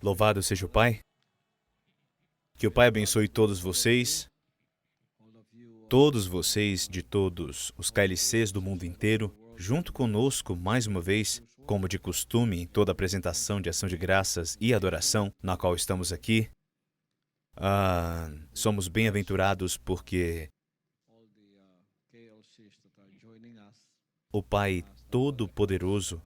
Louvado seja o Pai. Que o Pai abençoe todos vocês de todos os KLCs do mundo inteiro, junto conosco mais uma vez, como de costume em toda apresentação de ação de graças e adoração na qual estamos aqui. Somos bem-aventurados porque o Pai Todo-Poderoso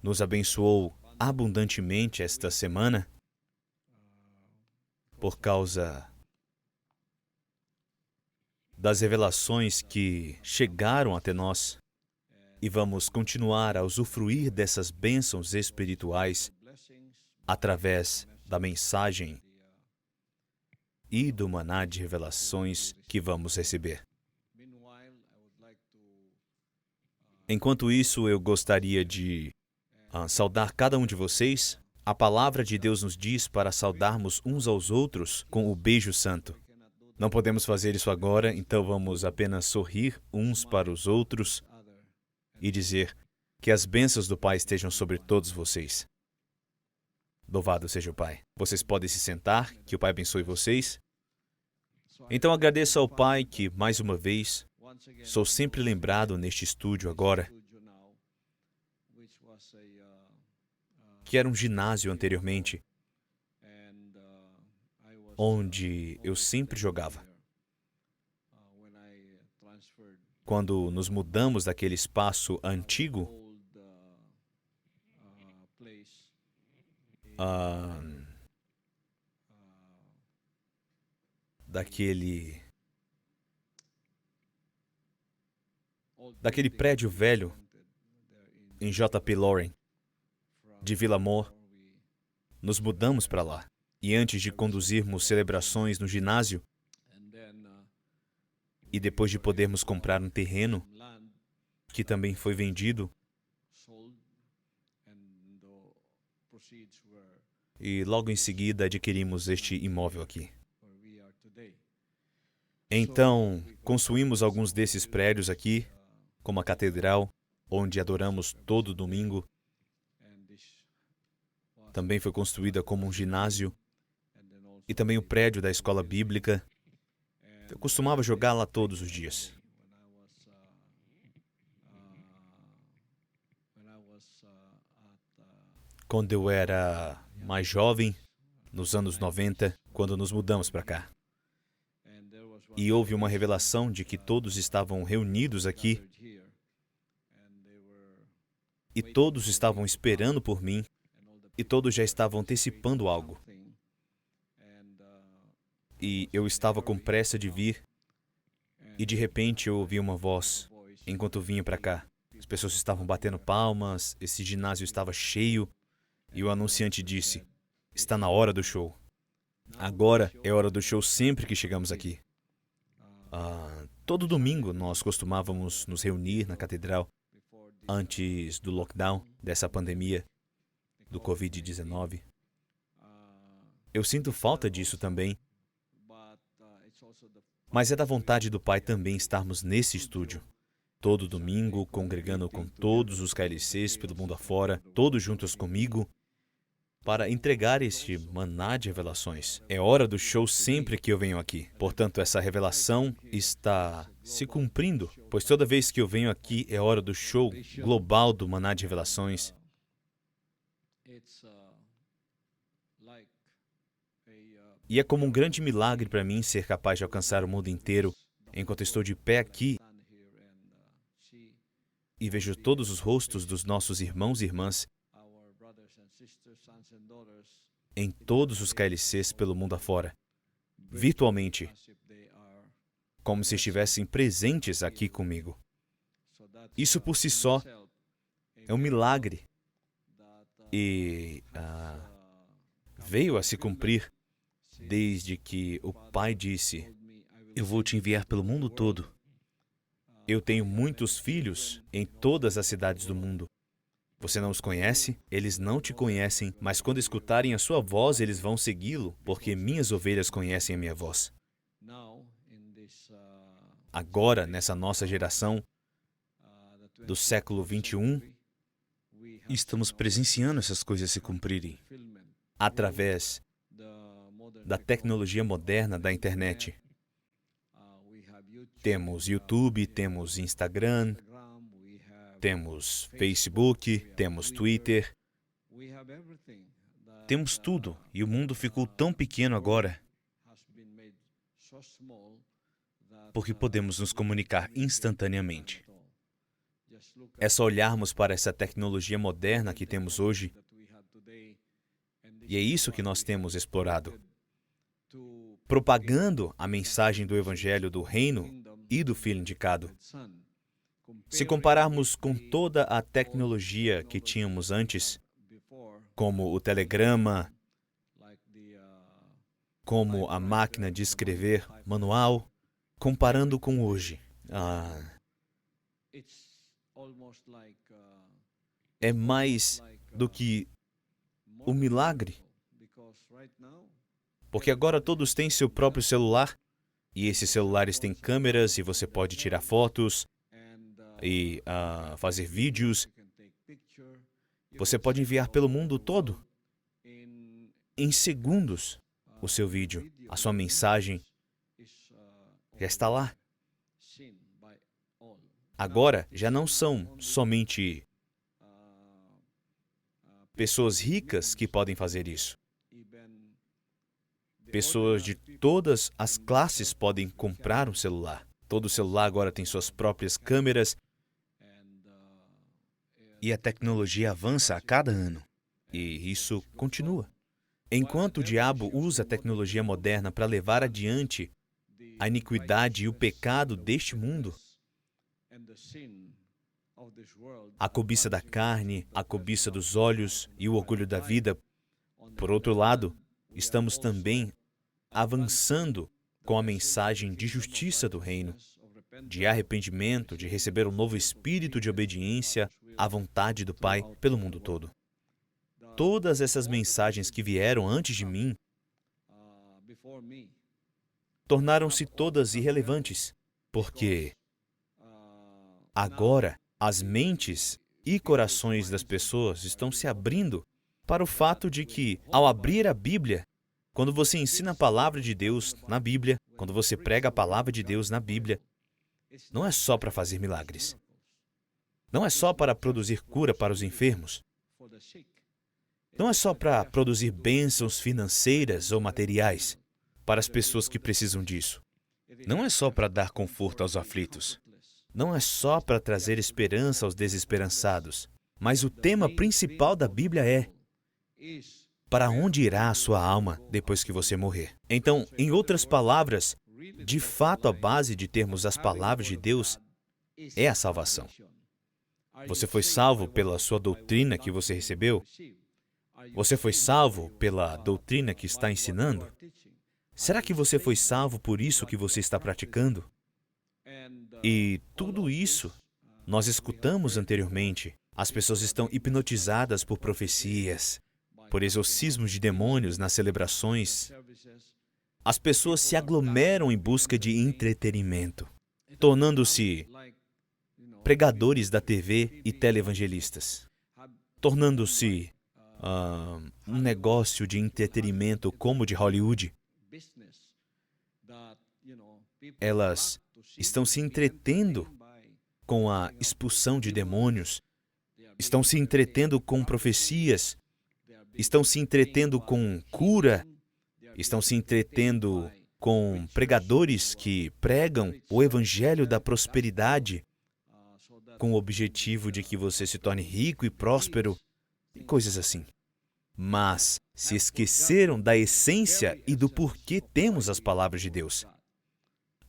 nos abençoou abundantemente esta semana por causa das revelações que chegaram até nós e vamos continuar a usufruir dessas bênçãos espirituais através da mensagem e do maná de revelações que vamos receber. Enquanto isso, eu gostaria de saudar cada um de vocês. A palavra de Deus nos diz para saudarmos uns aos outros com o beijo santo. Não podemos fazer isso agora, então vamos apenas sorrir uns para os outros e dizer que as bênçãos do Pai estejam sobre todos vocês. Louvado seja o Pai. Vocês podem se sentar, que o Pai abençoe vocês. Então agradeço ao Pai que, mais uma vez, sou sempre lembrado neste estúdio agora, que era um ginásio anteriormente, onde eu sempre jogava. Quando nos mudamos daquele espaço antigo, daquele prédio velho em J.P. Loring, de Vila Amor, nos mudamos para lá. E antes de conduzirmos celebrações no ginásio, e depois de podermos comprar um terreno, que também foi vendido, e logo em seguida adquirimos este imóvel aqui. Então, construímos alguns desses prédios aqui, como a catedral, onde adoramos todo domingo. Também foi construída como um ginásio, e também o prédio da escola bíblica. Eu costumava jogar lá todos os dias. Quando eu era mais jovem, nos anos 90, quando nos mudamos para cá. E houve uma revelação de que todos estavam reunidos aqui e todos estavam esperando por mim e todos já estavam antecipando algo. E eu estava com pressa de vir e de repente eu ouvi uma voz enquanto vinha para cá. As pessoas estavam batendo palmas, esse ginásio estava cheio e o anunciante disse: "Está na hora do show." Agora é hora do show sempre que chegamos aqui. Todo domingo nós costumávamos nos reunir na catedral antes do lockdown, dessa pandemia do Covid-19. Eu sinto falta disso também. Mas é da vontade do Pai também estarmos nesse estúdio, todo domingo, congregando com todos os KLCs pelo mundo afora, todos juntos comigo, para entregar este maná de revelações. É hora do show sempre que eu venho aqui. Portanto, essa revelação está se cumprindo, pois toda vez que eu venho aqui é hora do show global do maná de revelações. E é como um grande milagre para mim ser capaz de alcançar o mundo inteiro enquanto estou de pé aqui e vejo todos os rostos dos nossos irmãos e irmãs em todos os KLCs pelo mundo afora, virtualmente, como se estivessem presentes aqui comigo. Isso por si só é um milagre e veio a se cumprir desde que o Pai disse: "Eu vou te enviar pelo mundo todo." Eu tenho muitos filhos em todas as cidades do mundo. Você não os conhece, eles não te conhecem, mas quando escutarem a sua voz, eles vão segui-lo, porque minhas ovelhas conhecem a minha voz. Agora, nessa nossa geração do século 21, estamos presenciando essas coisas se cumprirem através da tecnologia moderna da internet. Temos YouTube, temos Instagram, temos Facebook, temos Twitter, temos tudo, e o mundo ficou tão pequeno agora porque podemos nos comunicar instantaneamente. É só olharmos para essa tecnologia moderna que temos hoje, e é isso que nós temos explorado, propagando a mensagem do Evangelho do Reino e do Filho indicado. Se compararmos com toda a tecnologia que tínhamos antes, como o telegrama, como a máquina de escrever manual, comparando com hoje, é mais do que um milagre, porque agora todos têm seu próprio celular, e esses celulares têm câmeras e você pode tirar fotos e fazer vídeos. Você pode enviar pelo mundo todo, em segundos, o seu vídeo, a sua mensagem já está lá. Agora, já não são somente pessoas ricas que podem fazer isso. Pessoas de todas as classes podem comprar um celular. Todo celular agora tem suas próprias câmeras. E a tecnologia avança a cada ano. E isso continua. Enquanto o diabo usa a tecnologia moderna para levar adiante a iniquidade e o pecado deste mundo, a cobiça da carne, a cobiça dos olhos e o orgulho da vida, por outro lado, estamos também avançando com a mensagem de justiça do reino, de arrependimento, de receber um novo espírito de obediência à vontade do Pai pelo mundo todo. Todas essas mensagens que vieram antes de mim tornaram-se todas irrelevantes, porque agora as mentes e corações das pessoas estão se abrindo para o fato de que, ao abrir a Bíblia, quando você ensina a palavra de Deus na Bíblia, quando você prega a palavra de Deus na Bíblia, não é só para fazer milagres. Não é só para produzir cura para os enfermos. Não é só para produzir bênçãos financeiras ou materiais para as pessoas que precisam disso. Não é só para dar conforto aos aflitos. Não é só para trazer esperança aos desesperançados. Mas o tema principal da Bíblia é: para onde irá a sua alma depois que você morrer? Então, em outras palavras, de fato a base de termos as palavras de Deus é a salvação. Você foi salvo pela sua doutrina que você recebeu? Você foi salvo pela doutrina que está ensinando? Será que você foi salvo por isso que você está praticando? E tudo isso nós escutamos anteriormente. As pessoas estão hipnotizadas por profecias, por exorcismos de demônios nas celebrações. As pessoas se aglomeram em busca de entretenimento, tornando-se pregadores da TV e televangelistas, tornando-se um negócio de entretenimento como o de Hollywood. Elas estão se entretendo com a expulsão de demônios, estão se entretendo com profecias, estão se entretendo com cura, estão se entretendo com pregadores que pregam o evangelho da prosperidade com o objetivo de que você se torne rico e próspero e coisas assim. Mas se esqueceram da essência e do porquê temos as palavras de Deus.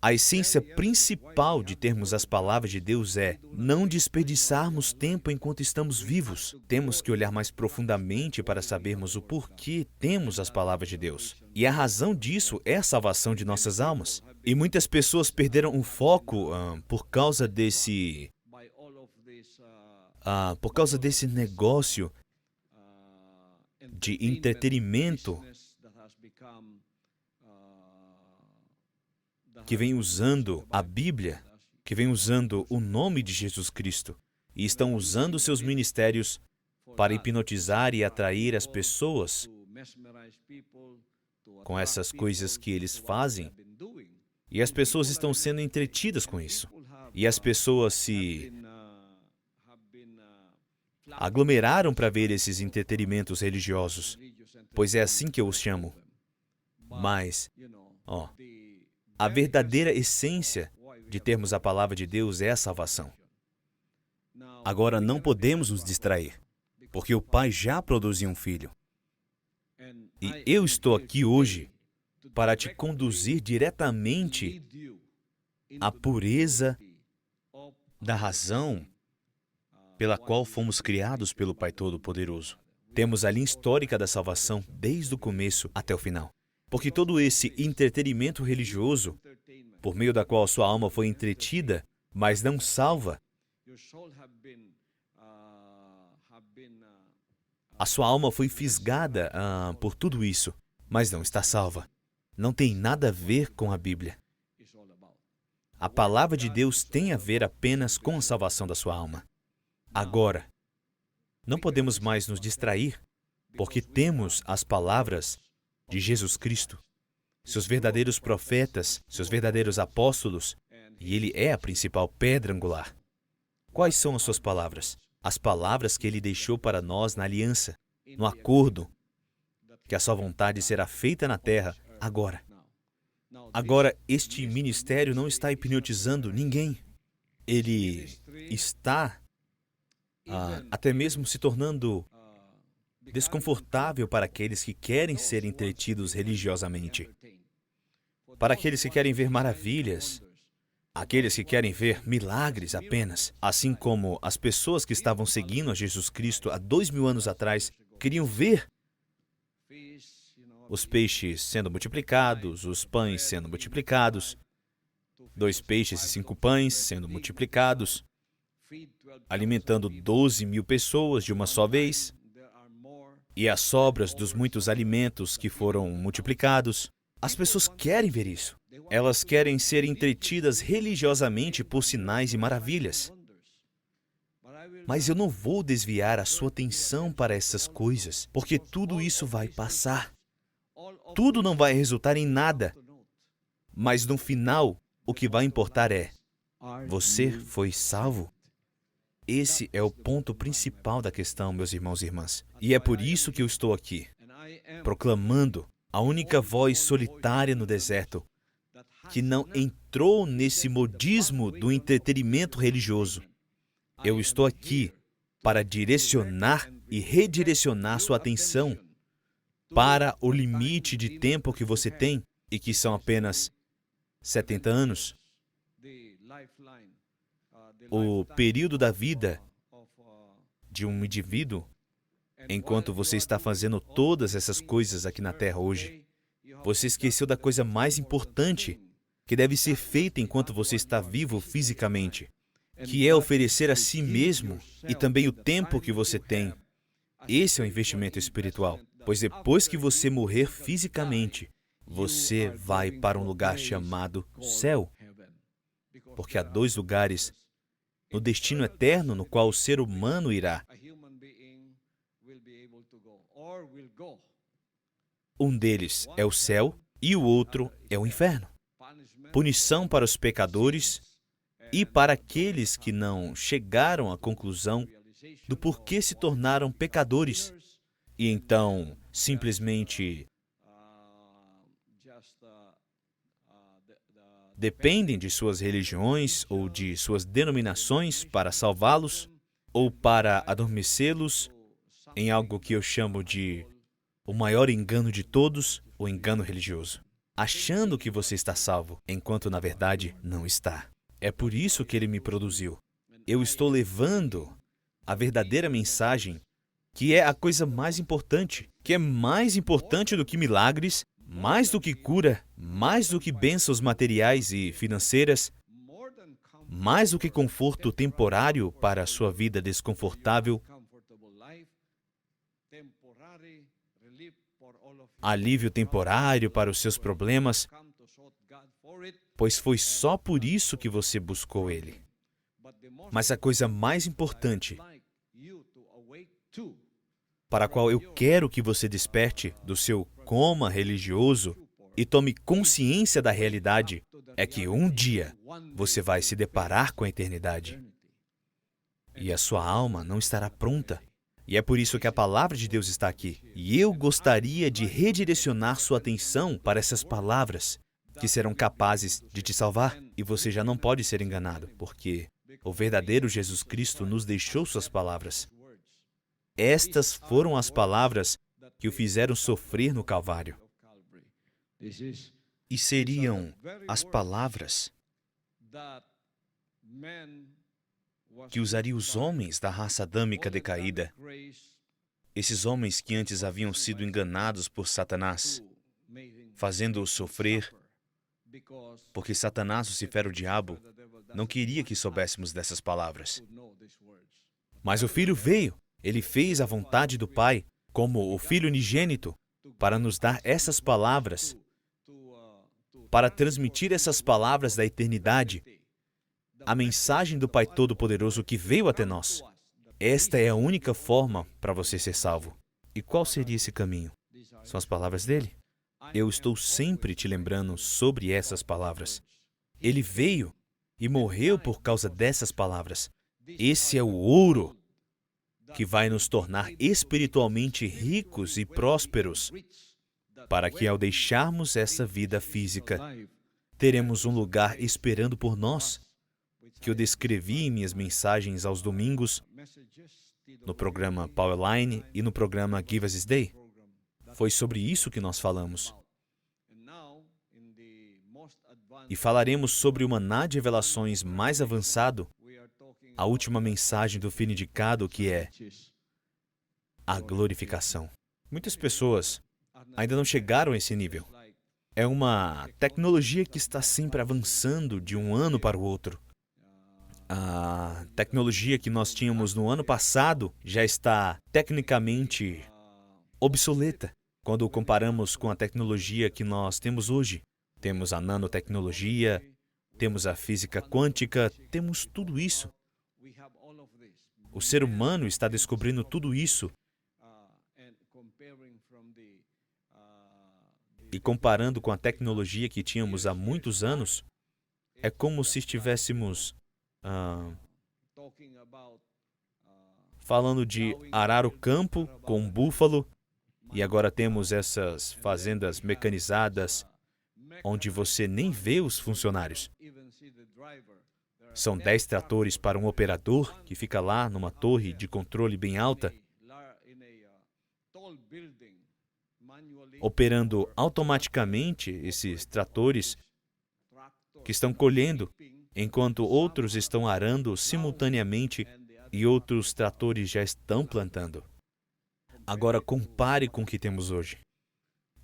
A essência principal de termos as palavras de Deus é não desperdiçarmos tempo enquanto estamos vivos. Temos que olhar mais profundamente para sabermos o porquê temos as palavras de Deus. E a razão disso é a salvação de nossas almas. E muitas pessoas perderam o foco por causa desse negócio de entretenimento que vem usando a Bíblia, que vem usando o nome de Jesus Cristo, e estão usando seus ministérios para hipnotizar e atrair as pessoas com essas coisas que eles fazem. E as pessoas estão sendo entretidas com isso. E as pessoas se aglomeraram para ver esses entretenimentos religiosos, pois é assim que eu os chamo. Mas, a verdadeira essência de termos a palavra de Deus é a salvação. Agora, não podemos nos distrair, porque o Pai já produziu um filho. E eu estou aqui hoje para te conduzir diretamente à pureza da razão pela qual fomos criados pelo Pai Todo-Poderoso. Temos a linha histórica da salvação desde o começo até o final. Porque todo esse entretenimento religioso, por meio da qual sua alma foi entretida, mas não salva, a sua alma foi fisgada por tudo isso, mas não está salva. Não tem nada a ver com a Bíblia. A palavra de Deus tem a ver apenas com a salvação da sua alma. Agora, não podemos mais nos distrair, porque temos as palavras de Jesus Cristo, seus verdadeiros profetas, seus verdadeiros apóstolos, e Ele é a principal pedra angular. Quais são as suas palavras? As palavras que Ele deixou para nós na aliança, no acordo, que a sua vontade será feita na terra agora. Agora, este ministério não está hipnotizando ninguém. Ele está até mesmo se tornando desconfortável para aqueles que querem ser entretidos religiosamente. Para aqueles que querem ver maravilhas, aqueles que querem ver milagres apenas, assim como as pessoas que estavam seguindo a Jesus Cristo há 2000 anos atrás queriam ver os peixes sendo multiplicados, os pães sendo multiplicados, 2 peixes e 5 pães sendo multiplicados, alimentando 12.000 pessoas de uma só vez, e as sobras dos muitos alimentos que foram multiplicados. As pessoas querem ver isso. Elas querem ser entretidas religiosamente por sinais e maravilhas. Mas eu não vou desviar a sua atenção para essas coisas, porque tudo isso vai passar. Tudo não vai resultar em nada. Mas no final, o que vai importar é: você foi salvo? Esse é o ponto principal da questão, meus irmãos e irmãs. E é por isso que eu estou aqui, proclamando a única voz solitária no deserto que não entrou nesse modismo do entretenimento religioso. Eu estou aqui para direcionar e redirecionar sua atenção para o limite de tempo que você tem, e que são apenas 70 anos. O período da vida de um indivíduo, enquanto você está fazendo todas essas coisas aqui na Terra hoje. Você esqueceu da coisa mais importante que deve ser feita enquanto você está vivo fisicamente, que é oferecer a si mesmo e também o tempo que você tem. Esse é o investimento espiritual, pois depois que você morrer fisicamente, você vai para um lugar chamado céu, porque há 2 lugares no destino eterno no qual o ser humano irá. Um deles é o céu e o outro é o inferno. Punição para os pecadores e para aqueles que não chegaram à conclusão do porquê se tornaram pecadores e então simplesmente dependem de suas religiões ou de suas denominações para salvá-los ou para adormecê-los em algo que eu chamo de o maior engano de todos, o engano religioso, achando que você está salvo, enquanto na verdade não está. É por isso que Ele me produziu. Eu estou levando a verdadeira mensagem, que é a coisa mais importante, que é mais importante do que milagres, mais do que cura, mais do que bênçãos materiais e financeiras, mais do que conforto temporário para a sua vida desconfortável, alívio temporário para os seus problemas, pois foi só por isso que você buscou Ele. Mas a coisa mais importante para a qual eu quero que você desperte do seu coma religioso e tome consciência da realidade, é que um dia você vai se deparar com a eternidade. E a sua alma não estará pronta. E é por isso que a palavra de Deus está aqui. E eu gostaria de redirecionar sua atenção para essas palavras que serão capazes de te salvar. E você já não pode ser enganado, porque o verdadeiro Jesus Cristo nos deixou suas palavras. Estas foram as palavras que o fizeram sofrer no Calvário. E seriam as palavras que usaria os homens da raça adâmica decaída, esses homens que antes haviam sido enganados por Satanás, fazendo-os sofrer, porque Satanás, Lucifer, o diabo, não queria que soubéssemos dessas palavras. Mas o Filho veio, ele fez a vontade do Pai, como o Filho unigênito, para nos dar essas palavras, para transmitir essas palavras da eternidade, a mensagem do Pai Todo-Poderoso que veio até nós. Esta é a única forma para você ser salvo. E qual seria esse caminho? São as palavras dele. Eu estou sempre te lembrando sobre essas palavras. Ele veio e morreu por causa dessas palavras. Esse é o ouro que vai nos tornar espiritualmente ricos e prósperos, para que ao deixarmos essa vida física, teremos um lugar esperando por nós, que eu descrevi em minhas mensagens aos domingos, no programa Powerline e no programa Give Us This Day. Foi sobre isso que nós falamos. E falaremos sobre o maná de revelações mais avançado, a última mensagem do filho indicado, que é a glorificação. Muitas pessoas ainda não chegaram a esse nível. É uma tecnologia que está sempre avançando de um ano para o outro. A tecnologia que nós tínhamos no ano passado já está tecnicamente obsoleta quando comparamos com a tecnologia que nós temos hoje. Temos a nanotecnologia, temos a física quântica, temos tudo isso. O ser humano está descobrindo tudo isso. E comparando com a tecnologia que tínhamos há muitos anos, é como se estivéssemos falando de arar o campo com um búfalo, e agora temos essas fazendas mecanizadas, onde você nem vê os funcionários. São 10 tratores para um operador que fica lá numa torre de controle bem alta, operando automaticamente esses tratores que estão colhendo, enquanto outros estão arando simultaneamente e outros tratores já estão plantando. Agora compare com o que temos hoje.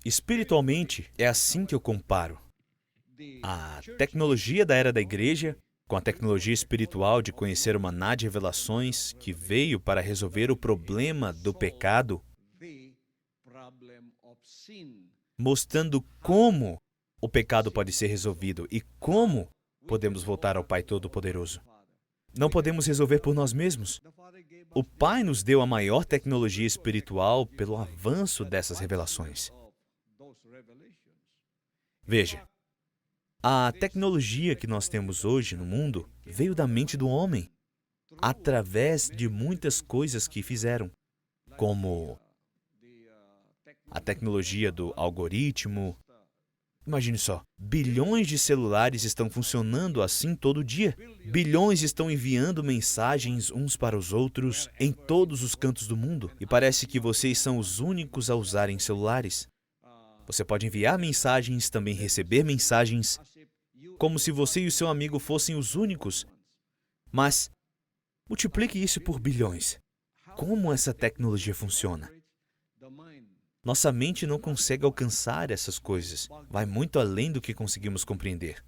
Espiritualmente, é assim que eu comparo a tecnologia da era da igreja com a tecnologia espiritual de conhecer o maná de revelações que veio para resolver o problema do pecado, mostrando como o pecado pode ser resolvido e como podemos voltar ao Pai Todo-Poderoso. Não podemos resolver por nós mesmos. O Pai nos deu a maior tecnologia espiritual pelo avanço dessas revelações. Veja, a tecnologia que nós temos hoje no mundo veio da mente do homem, através de muitas coisas que fizeram, como a tecnologia do algoritmo. Imagine só, bilhões de celulares estão funcionando assim todo dia. Bilhões estão enviando mensagens uns para os outros em todos os cantos do mundo. E parece que vocês são os únicos a usarem celulares. Você pode enviar mensagens, também receber mensagens, como se você e o seu amigo fossem os únicos. Mas multiplique isso por bilhões. Como essa tecnologia funciona? Nossa mente não consegue alcançar essas coisas. Vai muito além do que conseguimos compreender.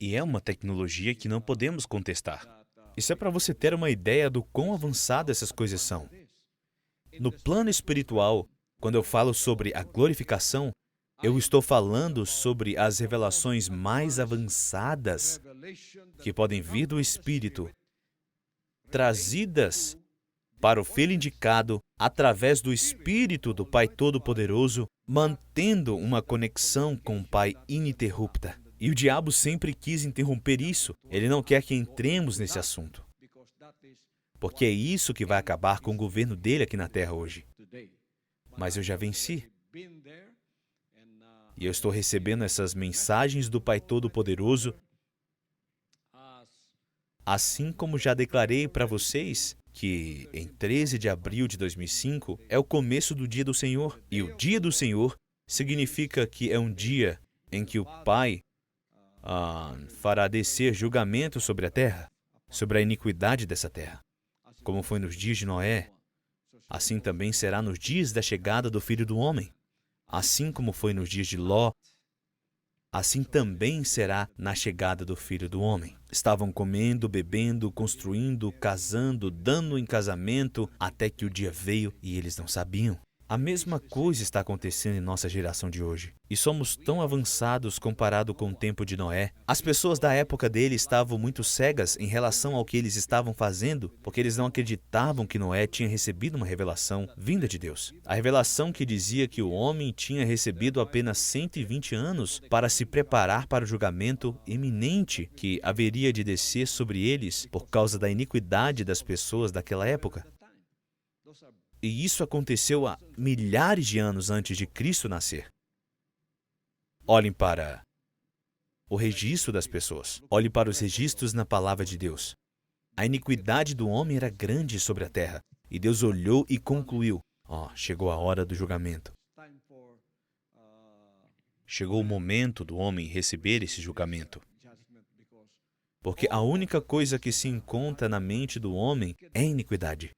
E é uma tecnologia que não podemos contestar. Isso é para você ter uma ideia do quão avançadas essas coisas são. No plano espiritual, quando eu falo sobre a glorificação, eu estou falando sobre as revelações mais avançadas que podem vir do Espírito, trazidas para o filho indicado através do Espírito do Pai Todo-Poderoso, mantendo uma conexão com o Pai ininterrupta. E o diabo sempre quis interromper isso. Ele não quer que entremos nesse assunto, porque é isso que vai acabar com o governo dele aqui na Terra hoje. Mas eu já venci. E eu estou recebendo essas mensagens do Pai Todo-Poderoso, assim como já declarei para vocês que em 13 de abril de 2005 é o começo do Dia do Senhor. E o Dia do Senhor significa que é um dia em que o Pai fará descer julgamento sobre a terra, sobre a iniquidade dessa terra. Como foi nos dias de Noé, assim também será nos dias da chegada do Filho do Homem. Assim como foi nos dias de Ló, assim também será na chegada do Filho do Homem. Estavam comendo, bebendo, construindo, casando, dando em casamento, até que o dia veio e eles não sabiam. A mesma coisa está acontecendo em nossa geração de hoje. E somos tão avançados comparado com o tempo de Noé. As pessoas da época dele estavam muito cegas em relação ao que eles estavam fazendo, porque eles não acreditavam que Noé tinha recebido uma revelação vinda de Deus. A revelação que dizia que o homem tinha recebido apenas 120 anos para se preparar para o julgamento iminente que haveria de descer sobre eles por causa da iniquidade das pessoas daquela época. E isso aconteceu há milhares de anos antes de Cristo nascer. Olhem para o registro das pessoas. Olhem para os registros na palavra de Deus. A iniquidade do homem era grande sobre a terra. E Deus olhou e concluiu. Chegou a hora do julgamento. Chegou o momento do homem receber esse julgamento. Porque a única coisa que se encontra na mente do homem é iniquidade.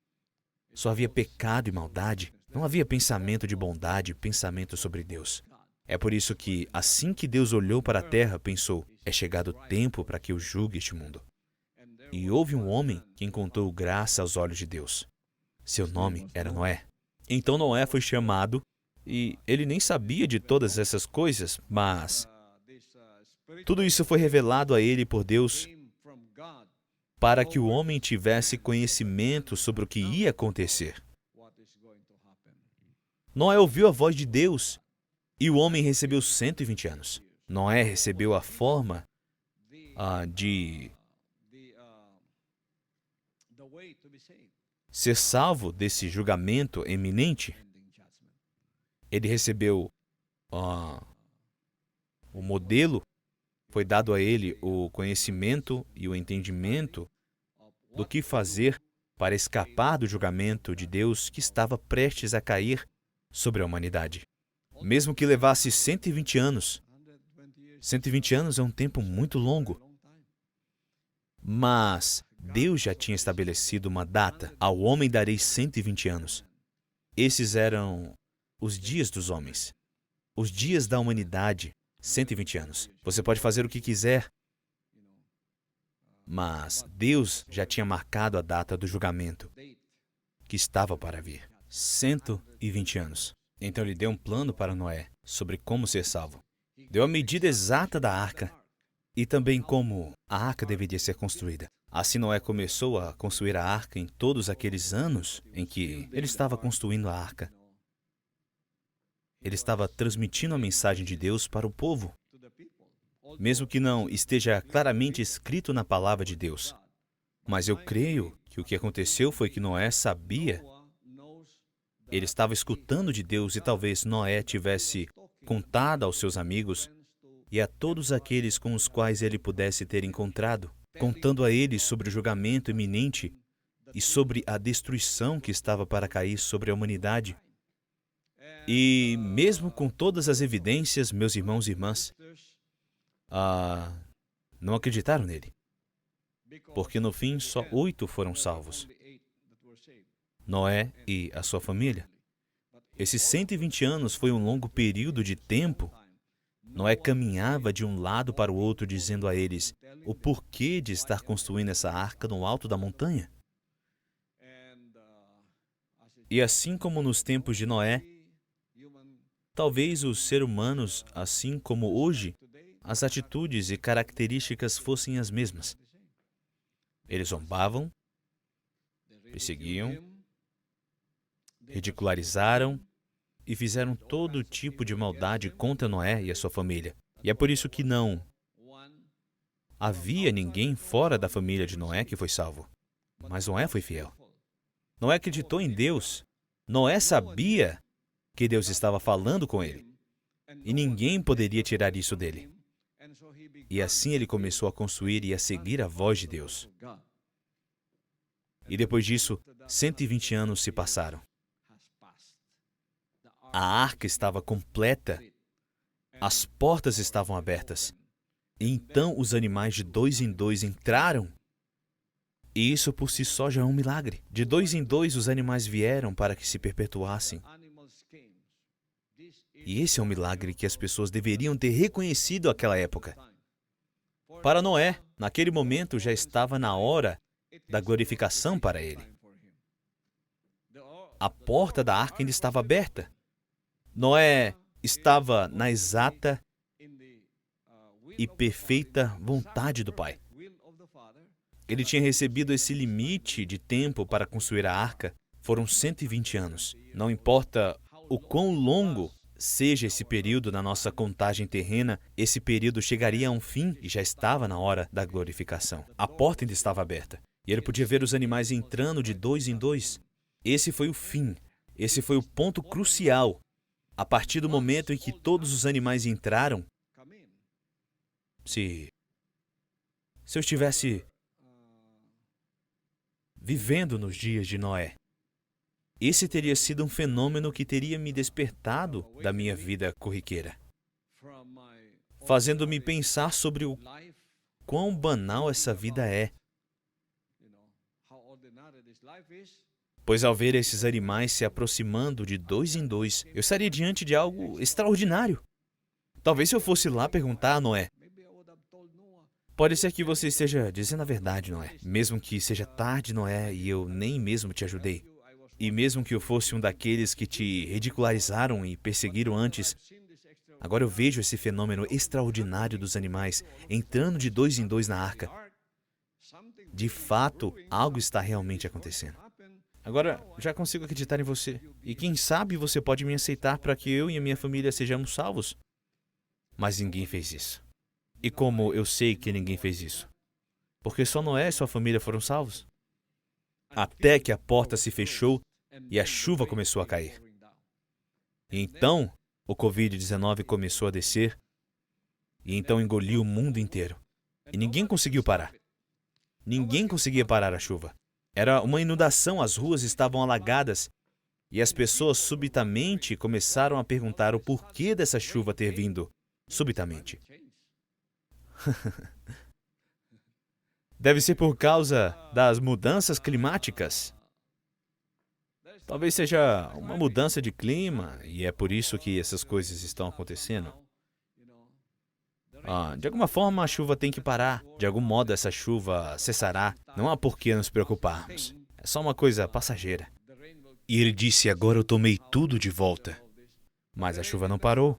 Só havia pecado e maldade. Não havia pensamento de bondade, pensamento sobre Deus. É por isso que, assim que Deus olhou para a terra, pensou, é chegado o tempo para que eu julgue este mundo. E houve um homem que encontrou graça aos olhos de Deus. Seu nome era Noé. Então Noé foi chamado, e ele nem sabia de todas essas coisas, mas tudo isso foi revelado a ele por Deus para que o homem tivesse conhecimento sobre o que ia acontecer. Noé ouviu a voz de Deus e o homem recebeu 120 anos. Noé recebeu a forma de ser salvo desse julgamento eminente. Ele recebeu o modelo, foi dado a ele o conhecimento e o entendimento do que fazer para escapar do julgamento de Deus que estava prestes a cair sobre a humanidade. Mesmo que levasse 120 anos. 120 anos é um tempo muito longo. Mas Deus já tinha estabelecido uma data. Ao homem darei 120 anos. Esses eram os dias dos homens. Os dias da humanidade, 120 anos. Você pode fazer o que quiser, mas Deus já tinha marcado a data do julgamento, que estava para vir. 120 anos. Então ele deu um plano para Noé sobre como ser salvo. Deu a medida exata da arca e também como a arca deveria ser construída. Assim Noé começou a construir a arca em todos aqueles anos em que ele estava construindo a arca. Ele estava transmitindo a mensagem de Deus para o povo, mesmo que não esteja claramente escrito na palavra de Deus. Mas eu creio que o que aconteceu foi que Noé sabia, ele estava escutando de Deus e talvez Noé tivesse contado aos seus amigos e a todos aqueles com os quais ele pudesse ter encontrado, contando a eles sobre o julgamento iminente e sobre a destruição que estava para cair sobre a humanidade. E mesmo com todas as evidências, meus irmãos e irmãs, não acreditaram nele. Porque no fim só 8 foram salvos. Noé e a sua família. Esses 120 anos foi um longo período de tempo. Noé caminhava de um lado para o outro dizendo a eles o porquê de estar construindo essa arca no alto da montanha. E assim como nos tempos de Noé, talvez os seres humanos, assim como hoje, as atitudes e características fossem as mesmas. Eles zombavam, perseguiam, ridicularizaram e fizeram todo tipo de maldade contra Noé e a sua família. E é por isso que não havia ninguém fora da família de Noé que foi salvo. Mas Noé foi fiel. Noé acreditou em Deus. Noé sabia que Deus estava falando com ele. E ninguém poderia tirar isso dele. E assim ele começou a construir e a seguir a voz de Deus. E depois disso, 120 anos se passaram. A arca estava completa. As portas estavam abertas. E então os animais de 2 em 2 entraram. E isso por si só já é um milagre. De 2 em 2 os animais vieram para que se perpetuassem. E esse é um milagre que as pessoas deveriam ter reconhecido naquela época. Para Noé, naquele momento já estava na hora da glorificação para ele. A porta da arca ainda estava aberta. Noé estava na exata e perfeita vontade do Pai. Ele tinha recebido esse limite de tempo para construir a arca. Foram 120 anos. Não importa o quão longo seja esse período na nossa contagem terrena, esse período chegaria a um fim e já estava na hora da glorificação. A porta ainda estava aberta. E ele podia ver os animais entrando de 2 em 2. Esse foi o fim. Esse foi o ponto crucial. A partir do momento em que todos os animais entraram, se eu estivesse vivendo nos dias de Noé, esse teria sido um fenômeno que teria me despertado da minha vida corriqueira, fazendo-me pensar sobre o quão banal essa vida é. Pois ao ver esses animais se aproximando de 2 em 2, eu estaria diante de algo extraordinário. Talvez se eu fosse lá perguntar a Noé, pode ser que você esteja dizendo a verdade, Noé. Mesmo que seja tarde, Noé, e eu nem mesmo te ajudei. E mesmo que eu fosse um daqueles que te ridicularizaram e perseguiram antes, agora eu vejo esse fenômeno extraordinário dos animais entrando de 2 em 2 na arca. De fato, algo está realmente acontecendo. Agora, já consigo acreditar em você. E quem sabe você pode me aceitar para que eu e a minha família sejamos salvos. Mas ninguém fez isso. E como eu sei que ninguém fez isso? Porque só Noé e sua família foram salvos. Até que a porta se fechou e a chuva começou a cair. E então, o Covid-19 começou a descer e então engoliu o mundo inteiro. E ninguém conseguiu parar. Ninguém conseguia parar a chuva. Era uma inundação, as ruas estavam alagadas e as pessoas subitamente começaram a perguntar o porquê dessa chuva ter vindo subitamente. Deve ser por causa das mudanças climáticas. Talvez seja uma mudança de clima e é por isso que essas coisas estão acontecendo. De alguma forma a chuva tem que parar. De algum modo essa chuva cessará. Não há por que nos preocuparmos. É só uma coisa passageira. E ele disse, agora eu tomei tudo de volta. Mas a chuva não parou.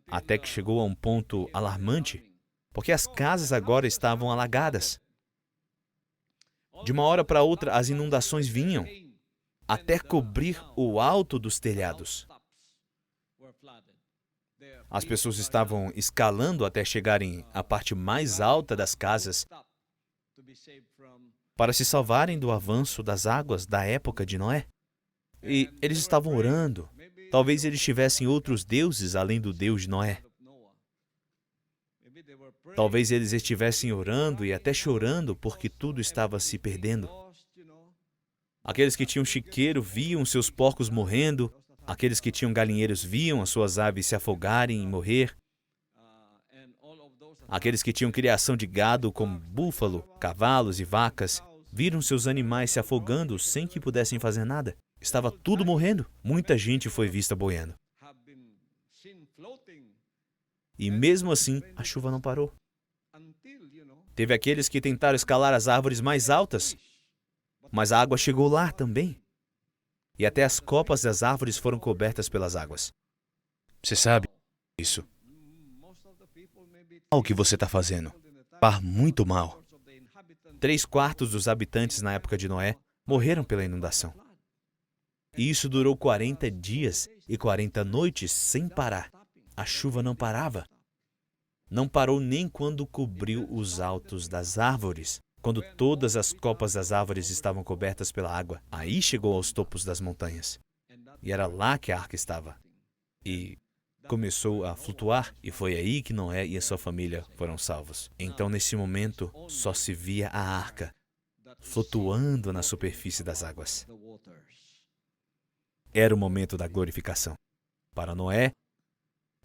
Até que chegou a um ponto alarmante, porque as casas agora estavam alagadas. De uma hora para outra as inundações vinham, até cobrir o alto dos telhados. As pessoas estavam escalando até chegarem à parte mais alta das casas para se salvarem do avanço das águas da época de Noé. E eles estavam orando. Talvez eles tivessem outros deuses além do Deus de Noé. Talvez eles estivessem orando e até chorando porque tudo estava se perdendo. Aqueles que tinham chiqueiro viam seus porcos morrendo. Aqueles que tinham galinheiros viam as suas aves se afogarem e morrer. Aqueles que tinham criação de gado como búfalo, cavalos e vacas, viram seus animais se afogando sem que pudessem fazer nada. Estava tudo morrendo. Muita gente foi vista boiando. E mesmo assim, a chuva não parou. Teve aqueles que tentaram escalar as árvores mais altas, mas a água chegou lá também. E até as copas das árvores foram cobertas pelas águas. Você sabe isso. Olha o que você está fazendo. Faz muito mal. 3/4 dos habitantes na época de Noé morreram pela inundação. E isso durou 40 dias e 40 noites sem parar. A chuva não parava. Não parou nem quando cobriu os altos das árvores, quando todas as copas das árvores estavam cobertas pela água. Aí chegou aos topos das montanhas. E era lá que a arca estava. E começou a flutuar, e foi aí que Noé e a sua família foram salvos. Então, nesse momento, só se via a arca flutuando na superfície das águas. Era o momento da glorificação. Para Noé,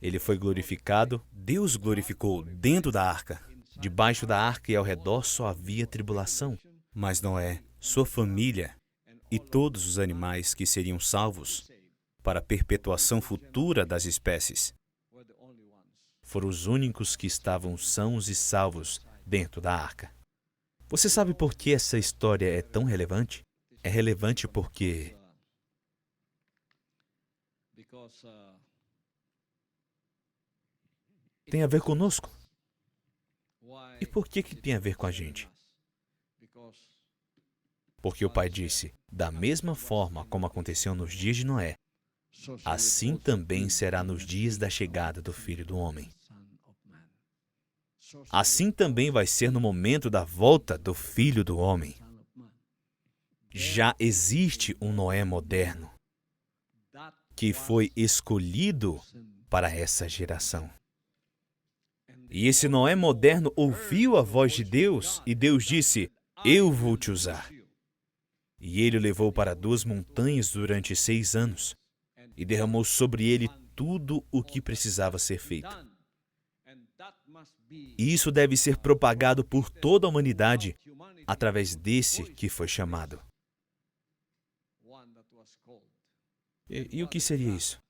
ele foi glorificado, Deus glorificou dentro da arca. Debaixo da arca e ao redor só havia tribulação. Mas Noé, sua família e todos os animais que seriam salvos para a perpetuação futura das espécies foram os únicos que estavam sãos e salvos dentro da arca. Você sabe por que essa história é tão relevante? É relevante porque tem a ver conosco. E por que tem a ver com a gente? Porque o Pai disse, da mesma forma como aconteceu nos dias de Noé, assim também será nos dias da chegada do Filho do Homem. Assim também vai ser no momento da volta do Filho do Homem. Já existe um Noé moderno que foi escolhido para essa geração. E esse Noé moderno ouviu a voz de Deus e Deus disse, eu vou te usar. E ele o levou para 2 montanhas durante 6 anos e derramou sobre ele tudo o que precisava ser feito. E isso deve ser propagado por toda a humanidade através desse que foi chamado. E o que seria isso?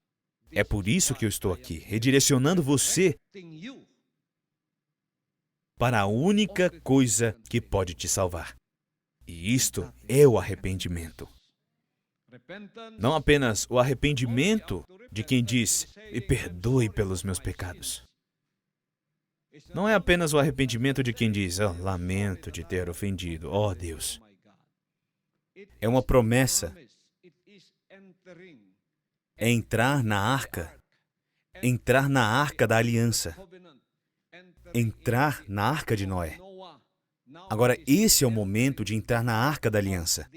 É por isso que eu estou aqui, redirecionando você para a única coisa que pode te salvar. E isto é o arrependimento. Não apenas o arrependimento de quem diz, me perdoe pelos meus pecados. Não é apenas o arrependimento de quem diz, lamento de ter ofendido, Deus. É uma promessa. É entrar na arca da aliança. Entrar na arca de Noé. Agora, esse é o momento de entrar na arca da aliança.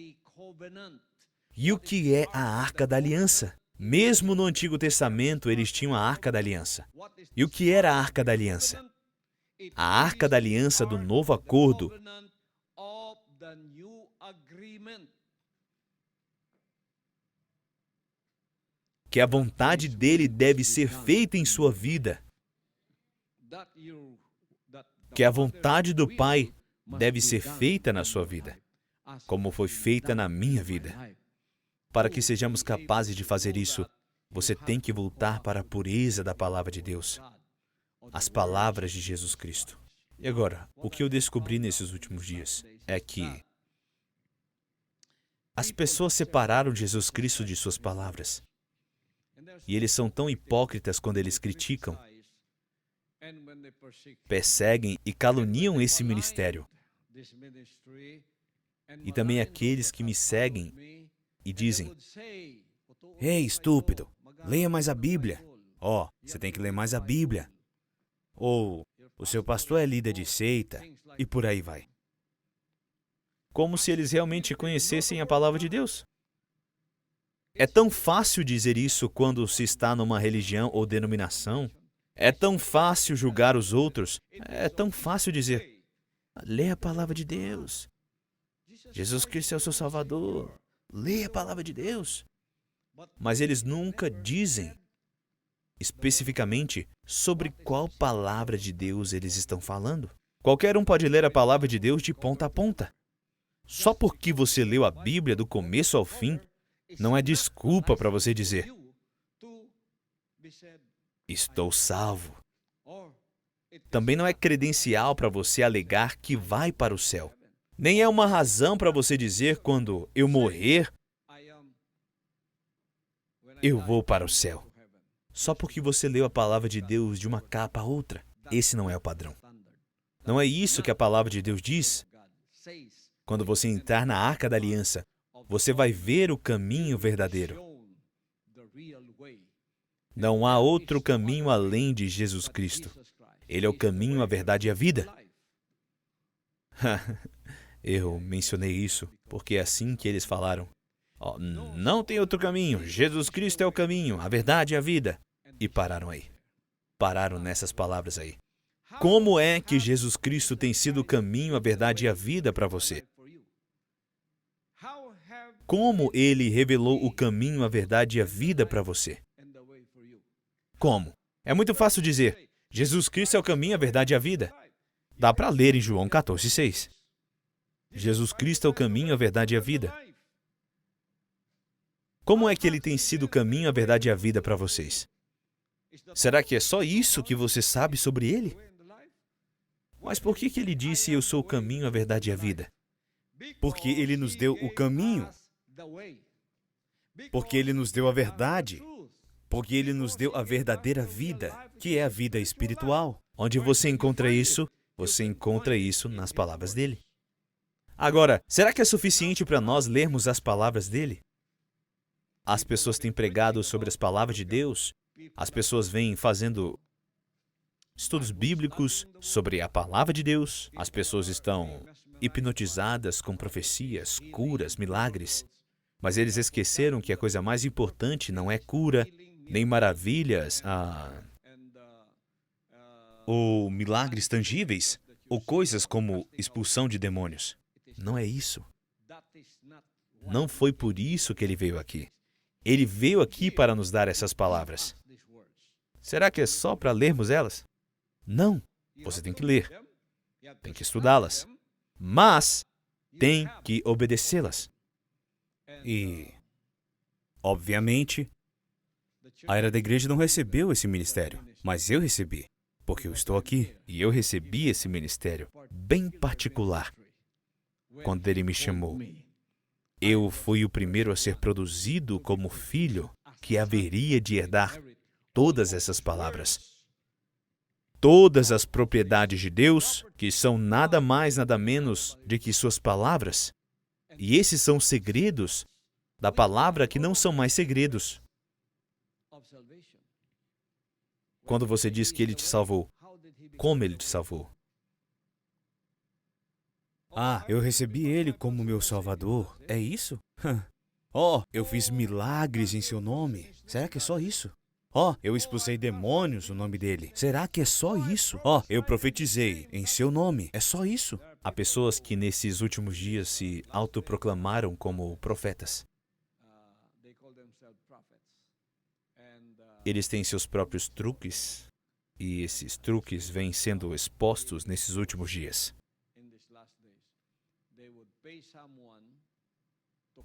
E o que é a arca da aliança? Mesmo no Antigo Testamento, eles tinham a arca da aliança. E o que era a arca da aliança? A arca da aliança do novo acordo que a vontade dele deve ser feita em sua vida. Que a vontade do Pai deve ser feita na sua vida, como foi feita na minha vida. Para que sejamos capazes de fazer isso, você tem que voltar para a pureza da palavra de Deus, as palavras de Jesus Cristo. E agora, o que eu descobri nesses últimos dias é que as pessoas separaram Jesus Cristo de suas palavras. E eles são tão hipócritas quando eles criticam, perseguem e caluniam esse ministério. E também aqueles que me seguem e dizem, ei, estúpido, leia mais a Bíblia. Você tem que ler mais a Bíblia. Ou, o seu pastor é líder de seita, e por aí vai. Como se eles realmente conhecessem a palavra de Deus. É tão fácil dizer isso quando se está numa religião ou denominação. É tão fácil julgar os outros. É tão fácil dizer, leia a palavra de Deus. Jesus Cristo é o seu Salvador. Leia a palavra de Deus. Mas eles nunca dizem especificamente sobre qual palavra de Deus eles estão falando. Qualquer um pode ler a palavra de Deus de ponta a ponta. Só porque você leu a Bíblia do começo ao fim, não é desculpa para você dizer, estou salvo. Também não é credencial para você alegar que vai para o céu. Nem é uma razão para você dizer, quando eu morrer, eu vou para o céu. Só porque você leu a palavra de Deus de uma capa a outra. Esse não é o padrão. Não é isso que a palavra de Deus diz. Quando você entrar na arca da aliança, você vai ver o caminho verdadeiro. Não há outro caminho além de Jesus Cristo. Ele é o caminho, a verdade e a vida. Eu mencionei isso porque é assim que eles falaram. Oh, não tem outro caminho. Jesus Cristo é o caminho, a verdade e a vida. E pararam aí. Pararam nessas palavras aí. Como é que Jesus Cristo tem sido o caminho, a verdade e a vida para você? Como Ele revelou o caminho, a verdade e a vida para você? Como? É muito fácil dizer, Jesus Cristo é o caminho, a verdade e a vida. Dá para ler em João 14:6. Jesus Cristo é o caminho, a verdade e a vida. Como é que Ele tem sido o caminho, a verdade e a vida para vocês? Será que é só isso que você sabe sobre Ele? Mas por que Ele disse, eu sou o caminho, a verdade e a vida? Porque Ele nos deu o caminho. Porque Ele nos deu a verdade. Porque Ele nos deu a verdadeira vida, que é a vida espiritual. Onde você encontra isso? Você encontra isso nas palavras dele. Agora, será que é suficiente para nós lermos as palavras dele? As pessoas têm pregado sobre as palavras de Deus. As pessoas vêm fazendo estudos bíblicos sobre a palavra de Deus. As pessoas estão hipnotizadas com profecias, curas, milagres. Mas eles esqueceram que a coisa mais importante não é cura, nem maravilhas, ou milagres tangíveis, ou coisas como expulsão de demônios. Não é isso. Não foi por isso que ele veio aqui. Ele veio aqui para nos dar essas palavras. Será que é só para lermos elas? Não. Você tem que ler. Tem que estudá-las. Mas tem que obedecê-las. E, obviamente, a era da igreja não recebeu esse ministério, mas eu recebi, porque eu estou aqui e eu recebi esse ministério bem particular. Quando ele me chamou, eu fui o primeiro a ser produzido como filho que haveria de herdar todas essas palavras. Todas as propriedades de Deus, que são nada mais, nada menos de que suas palavras. E esses são segredos da palavra que não são mais segredos. Quando você diz que Ele te salvou, como Ele te salvou? Eu recebi Ele como meu Salvador. É isso? Eu fiz milagres em seu nome. Será que é só isso? Eu expulsei demônios no nome dele. Será que é só isso? Eu profetizei em seu nome. É só isso? Há pessoas que nesses últimos dias se autoproclamaram como profetas. Eles têm seus próprios truques, e esses truques vêm sendo expostos nesses últimos dias.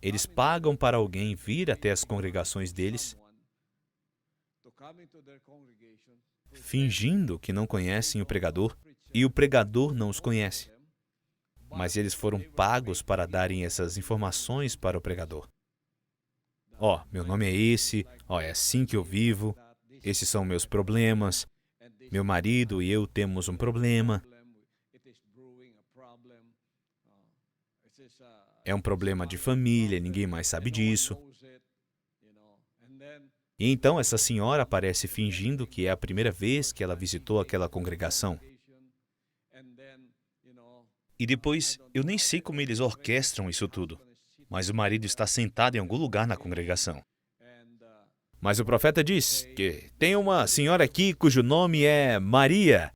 Eles pagam para alguém vir até as congregações deles, fingindo que não conhecem o pregador, e o pregador não os conhece. Mas eles foram pagos para darem essas informações para o pregador. Meu nome é esse, é assim que eu vivo, esses são meus problemas, meu marido e eu temos um problema. É um problema de família, ninguém mais sabe disso. E então essa senhora aparece fingindo que é a primeira vez que ela visitou aquela congregação. E depois, eu nem sei como eles orquestram isso tudo, mas o marido está sentado em algum lugar na congregação. Mas o profeta diz que tem uma senhora aqui cujo nome é Maria.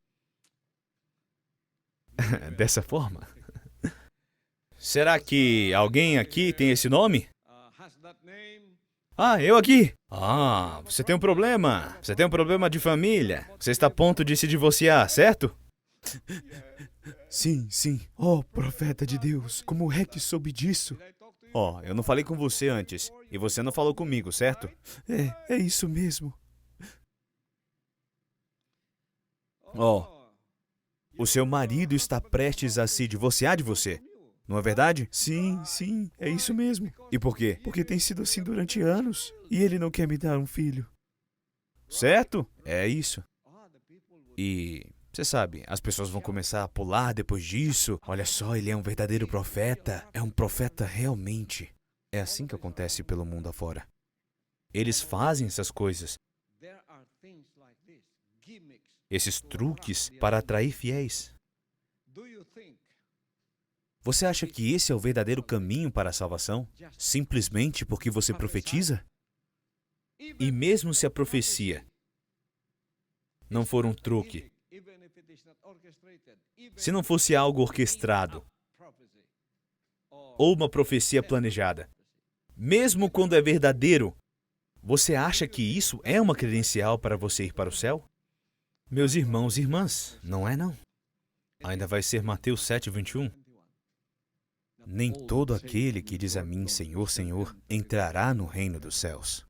Dessa forma. Será que alguém aqui tem esse nome? Eu aqui. Você tem um problema. Você tem um problema de família. Você está a ponto de se divorciar, certo? Sim. Profeta de Deus, como é que soube disso? Eu não falei com você antes, e você não falou comigo, certo? É isso mesmo. O seu marido está prestes a se divorciar de você. Não é verdade? Sim, é isso mesmo. E por quê? Porque tem sido assim durante anos. E ele não quer me dar um filho. Certo? É isso. E, você sabe, as pessoas vão começar a pular depois disso. Olha só, ele é um verdadeiro profeta. É um profeta realmente. É assim que acontece pelo mundo afora. Eles fazem essas coisas, esses truques para atrair fiéis. Você acha que esse é o verdadeiro caminho para a salvação? Simplesmente porque você profetiza? E mesmo se a profecia não for um truque, se não fosse algo orquestrado, ou uma profecia planejada, mesmo quando é verdadeiro, você acha que isso é uma credencial para você ir para o céu? Meus irmãos e irmãs, não é não. Ainda vai ser Mateus 7:21. Nem todo aquele que diz a mim, Senhor, Senhor, entrará no reino dos céus,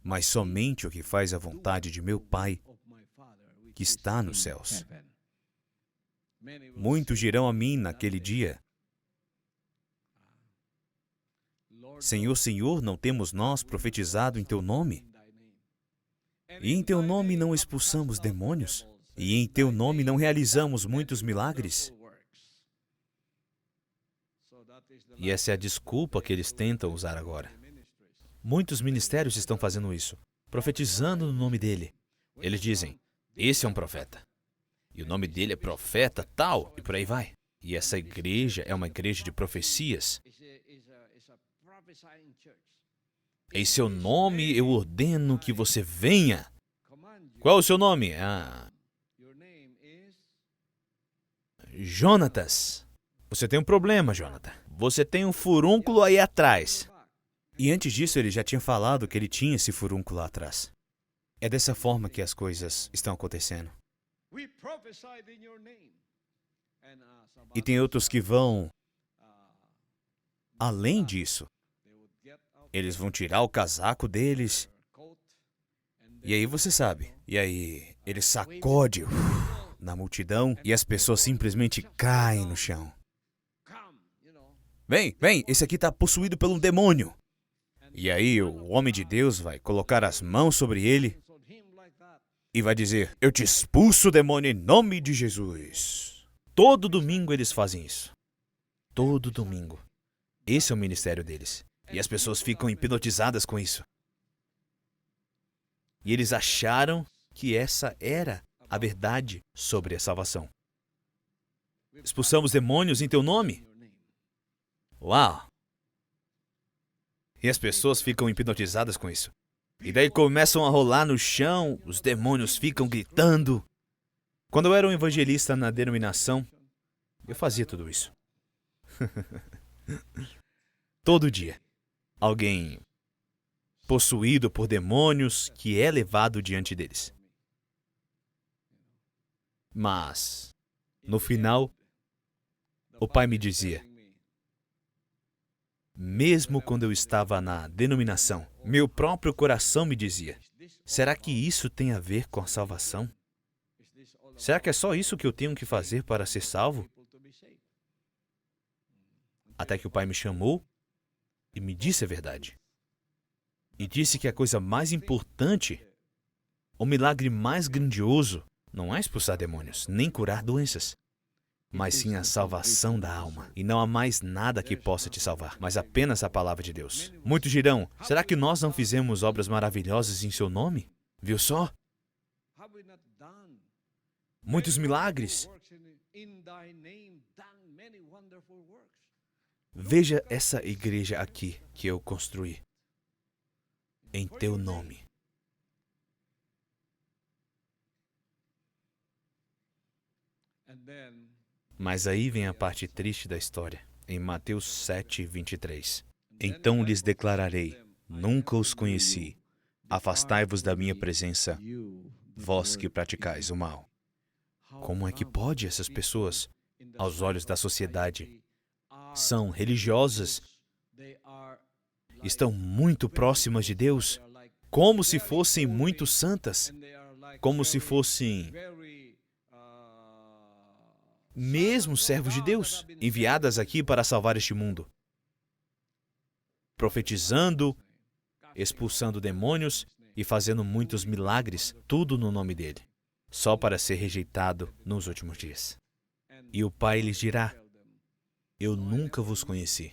mas somente o que faz a vontade de meu Pai, que está nos céus. Muitos dirão a mim naquele dia, Senhor, Senhor, não temos nós profetizado em Teu nome? E em Teu nome não expulsamos demônios? E em Teu nome não realizamos muitos milagres? E essa é a desculpa que eles tentam usar agora. Muitos ministérios estão fazendo isso, profetizando no nome dele. Eles dizem, esse é um profeta. E o nome dele é profeta tal, e por aí vai. E essa igreja é uma igreja de profecias. Em seu nome eu ordeno que você venha. Qual é o seu nome? Jonatas. Você tem um problema, Jonathan. Você tem um furúnculo aí atrás. E antes disso ele já tinha falado que ele tinha esse furúnculo lá atrás. É dessa forma que as coisas estão acontecendo. E tem outros que vão além disso. Eles vão tirar o casaco deles. E aí você sabe. E aí ele sacode na multidão e as pessoas simplesmente caem no chão. Vem, esse aqui está possuído por um demônio. E aí o homem de Deus vai colocar as mãos sobre ele e vai dizer, eu te expulso, demônio, em nome de Jesus. Todo domingo eles fazem isso. Todo domingo. Esse é o ministério deles. E as pessoas ficam hipnotizadas com isso. E eles acharam que essa era a verdade sobre a salvação. Expulsamos demônios em teu nome? Uau! E as pessoas ficam hipnotizadas com isso. E daí começam a rolar no chão, os demônios ficam gritando. Quando eu era um evangelista na denominação, eu fazia tudo isso. Todo dia. Alguém possuído por demônios que é levado diante deles. Mas, no final, o pai me dizia, mesmo quando eu estava na denominação, meu próprio coração me dizia, será que isso tem a ver com a salvação? Será que é só isso que eu tenho que fazer para ser salvo? Até que o pai me chamou e me disse a verdade. E disse que a coisa mais importante, o milagre mais grandioso, não é expulsar demônios, nem curar doenças, mas sim a salvação da alma. E não há mais nada que possa te salvar, mas apenas a palavra de Deus. Muitos dirão, será que nós não fizemos obras maravilhosas em seu nome? Viu só? Muitos milagres. Veja essa igreja aqui que eu construí. Em teu nome. Mas aí vem a parte triste da história, em Mateus 7:23. Então lhes declararei, nunca os conheci. Afastai-vos da minha presença, vós que praticais o mal. Como é que pode essas pessoas, aos olhos da sociedade, são religiosas, estão muito próximas de Deus, como se fossem muito santas, como se fossem mesmo servos de Deus, enviadas aqui para salvar este mundo, profetizando, expulsando demônios e fazendo muitos milagres, tudo no nome dele, só para ser rejeitado nos últimos dias. E o Pai lhes dirá, eu nunca vos conheci.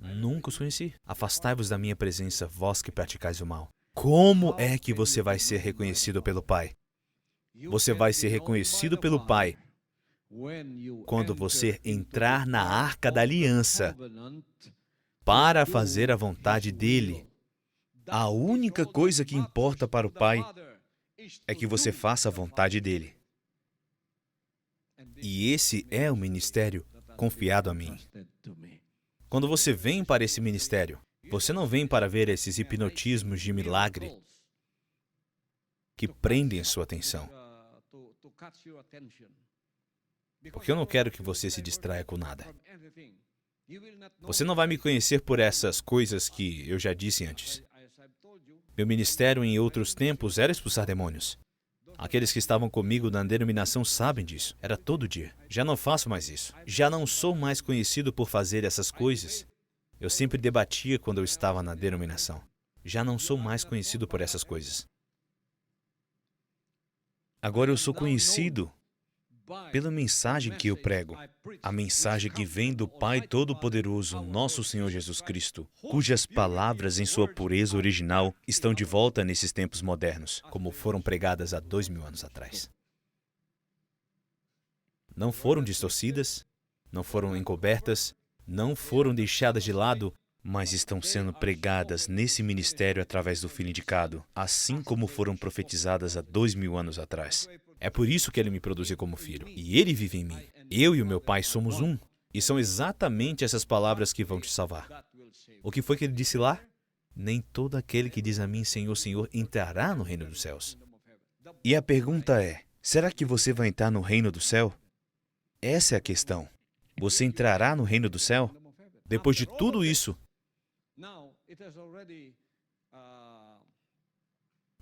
Nunca os conheci. Afastai-vos da minha presença, vós que praticais o mal. Como é que você vai ser reconhecido pelo Pai? Você vai ser reconhecido pelo Pai quando você entrar na Arca da Aliança para fazer a vontade dele. A única coisa que importa para o Pai é que você faça a vontade dele. E esse é o ministério confiado a mim. Quando você vem para esse ministério, você não vem para ver esses hipnotismos de milagre que prendem sua atenção. Porque eu não quero que você se distraia com nada. Você não vai me conhecer por essas coisas que eu já disse antes. Meu ministério em outros tempos era expulsar demônios. Aqueles que estavam comigo na denominação sabem disso. Era todo dia. Já não faço mais isso. Já não sou mais conhecido por fazer essas coisas. Eu sempre debatia quando eu estava na denominação. Já não sou mais conhecido por essas coisas. Agora eu sou conhecido pela mensagem que eu prego, a mensagem que vem do Pai Todo-Poderoso, nosso Senhor Jesus Cristo, cujas palavras em sua pureza original estão de volta nesses tempos modernos, como foram pregadas há 2000 anos atrás. Não foram distorcidas, não foram encobertas, não foram deixadas de lado, mas estão sendo pregadas nesse ministério através do Filho indicado, assim como foram profetizadas há 2000 anos atrás. É por isso que ele me produziu como filho. E ele vive em mim. Eu e o meu Pai somos um. E são exatamente essas palavras que vão te salvar. O que foi que ele disse lá? Nem todo aquele que diz a mim, Senhor, Senhor, entrará no reino dos céus. E a pergunta é, será que você vai entrar no reino do céu? Essa é a questão. Você entrará no reino do céu? Depois de tudo isso,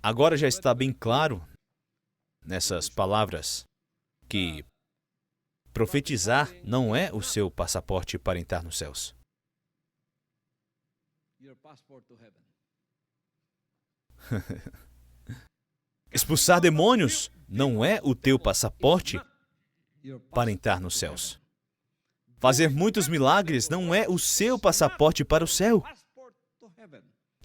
agora já está bem claro nessas palavras que profetizar não é o seu passaporte para entrar nos céus. Expulsar demônios não é o teu passaporte para entrar nos céus. Fazer muitos milagres não é o seu passaporte para o céu.